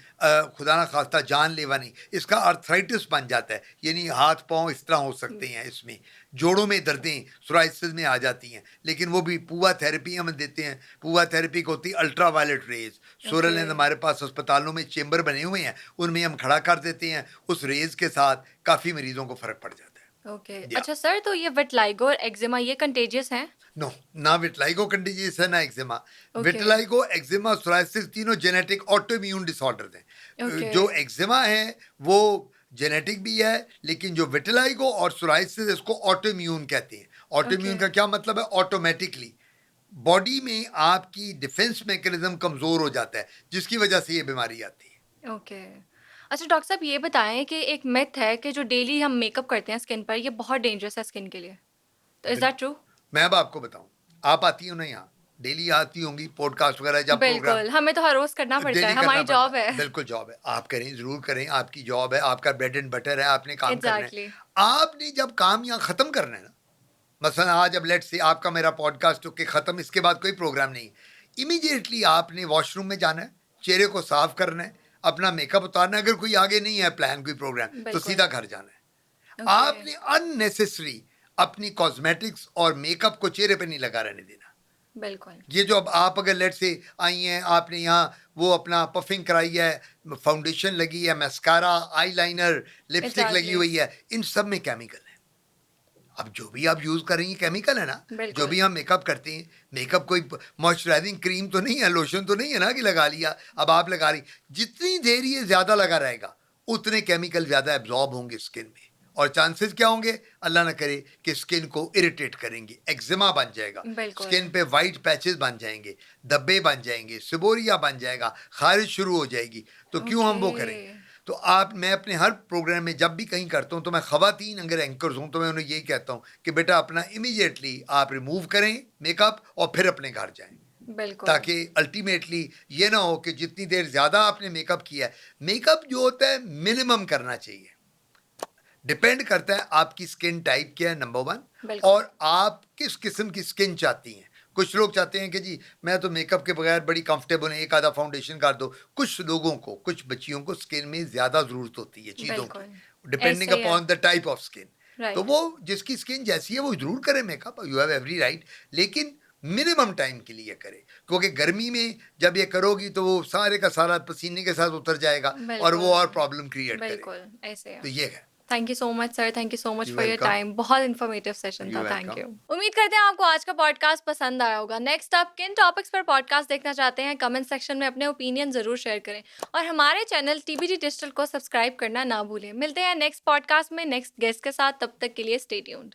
खुदा ना खास्ता जानलेवा नहीं। इसका अर्थराइटिस बन जाता है, यानी हाथ पाँव इस तरह हो सकते हैं, इसमें जोड़ों में दर्दें सोराइसिस में आ जाती हैं। लेकिन वो भी पूआ थेरेपी हम देते हैं। पूआ थेरेपी को होती है अल्ट्रा वायलेट रेज। सोरल ओके। हमारे पास अस्पतालों में चेंबर बने हुए हैं, उनमें हम खड़ा कर देते हैं, उस रेज के साथ काफ़ी मरीजों को फ़र्क पड़ जाता है। ओके। या अच्छा सर, तो ये विटलाइगो और एक्जिमा ये कंटेजियस हैं? नो, ना विटलाइगो कंटीजियस है ना eczema. Okay. Vitiligo, eczema, psoriasis तीनों जेनेटिक ऑटो इम्यून डिसऑर्डर हैं। ओके। जो एक्जिमा है वो जेनेटिक भी है, लेकिन जो विटलाइगो और सोराइसिस इसको ऑटो इम्यून कहते हैं। Auto okay. इम्यून का क्या मतलब है? ऑटोमेटिकली बॉडी में आपकी डिफेंस मैकेनिज्म कमजोर हो जाता है, जिसकी वजह से ये बीमारी आती है। ओके। अच्छा डॉक्टर साहब, ये बताएं कि एक मिथ है कि जो डेली हम मेकअप करते हैं स्किन पर, ये बहुत डेंजरस है स्किन के लिए, तो इज दैट बिल्कुल। ट्रू? मैं अब आपको बताऊं, आप आती हो ना यहाँ, डेली आती होंगी पॉडकास्ट वगैरह जब प्रोग्राम बिल्कुल, हमें तो हर रोज करना पड़ता है, डेली करना हमारी पड़ता जॉब है। है। बिल्कुल जॉब है, आप करें, ज़रूर करें, आपकी जॉब है, आपका ब्रेड एंड बटर है, आपने काम करना है। एग्जैक्टली। आपने जब काम यहाँ ख़त्म करना है ना, मसलन आज अब लेट्स से आपका मेरा पॉडकास्ट के ख़त्म, इसके बाद कोई प्रोग्राम नहीं, इमीडिएटली आपने वॉशरूम में जाना है, चेहरे को साफ करना है, अपना मेकअप उतारना है। अगर कोई आगे नहीं है प्लान, कोई प्रोग्राम, तो बिल्कुल। सीधा घर जाना है। ओके। आपने अननेसेसरी अपनी कॉस्मेटिक्स और मेकअप को चेहरे पे नहीं लगा रहने देना। बिल्कुल। ये जो अब आप अगर लेट से आई हैं, आपने यहाँ वो अपना पफिंग कराई है, फाउंडेशन लगी है, मस्कारा, आईलाइनर, लिपस्टिक लगी एग्जैक्टली। हुई है, इन सब में केमिकल है। अब जो भी आप यूज कर रही हैं केमिकल है ना। जो बिल्कुल। भी हम मेकअप करते हैं, मेकअप कोई मॉइस्चराइजिंग क्रीम तो नहीं है, लोशन तो नहीं है ना कि लगा लिया अब आप लगा रही। जितनी देर ये ज्यादा लगा रहेगा, उतने केमिकल ज्यादा एब्जॉर्ब होंगे स्किन में, और चांसेस क्या होंगे, अल्लाह ना करे, कि स्किन को इरिटेट करेंगे, एक्जिमा बन जाएगा, बिल्कुल। स्किन पे वाइट पैचेस बन जाएंगे, धब्बे बन जाएंगे, सिबोरिया बन जाएगा, खारिश शुरू हो जाएगी। तो क्यों हम वो करें? ओके। तो आप, मैं अपने हर प्रोग्राम में जब भी कहीं करता हूँ, तो मैं ख़वातीन अगर एंकर्स हूँ तो मैं उन्हें यही कहता हूँ कि बेटा अपना इमीडिएटली आप रिमूव करें मेकअप और फिर अपने घर जाएं, बिल्कुल। ताकि अल्टीमेटली ये ना हो कि जितनी देर ज़्यादा आपने मेकअप किया है, मेकअप जो होता है मिनिमम करना चाहिए। डिपेंड करता है आपकी स्किन टाइप क्या है, नंबर वन, बिल्कुल। और आप किस किस्म की स्किन चाहती हैं। कुछ लोग चाहते हैं कि जी मैं तो मेकअप के बगैर बड़ी कंफर्टेबल है, एक आधा फाउंडेशन कर दो। कुछ लोगों को, कुछ बच्चियों को स्किन में ज़्यादा ज़रूरत होती है चीज़ों बिल्कुल। की, डिपेंडिंग ऐसे ही है। Upon the type of skin. तो राइट। वो जिसकी स्किन जैसी है वो ज़रूर करे makeup, you have every right, लेकिन मिनिमम टाइम के लिए करे, क्योंकि गर्मी में जब ये करोगी तो वो सारे का सारा पसीने के साथ उतर जाएगा और वो और बिल्कुल। प्रॉब्लम क्रिएट करेगा। बिल्कुल ऐसे है। तो ये है। Thank you so much sir, thank you so much you for your welcome. Time. बहुत इन्फॉर्मेटिव सेशन यू था, थैंक वेलकम। यू। उम्मीद करते हैं आपको आज का पॉडकास्ट पसंद आया होगा। नेक्स्ट आप किन टॉपिक्स पर पॉडकास्ट देखना चाहते हैं, कमेंट सेक्शन में अपने ओपिनियन जरूर शेयर करें, और हमारे चैनल टीबीटी डिजिटल को सब्सक्राइब करना ना भूलें। मिलते हैं नेक्स्ट पॉडकास्ट में नेक्स्ट गेस्ट के साथ, तब तक के लिए स्टे ट्यून्ड।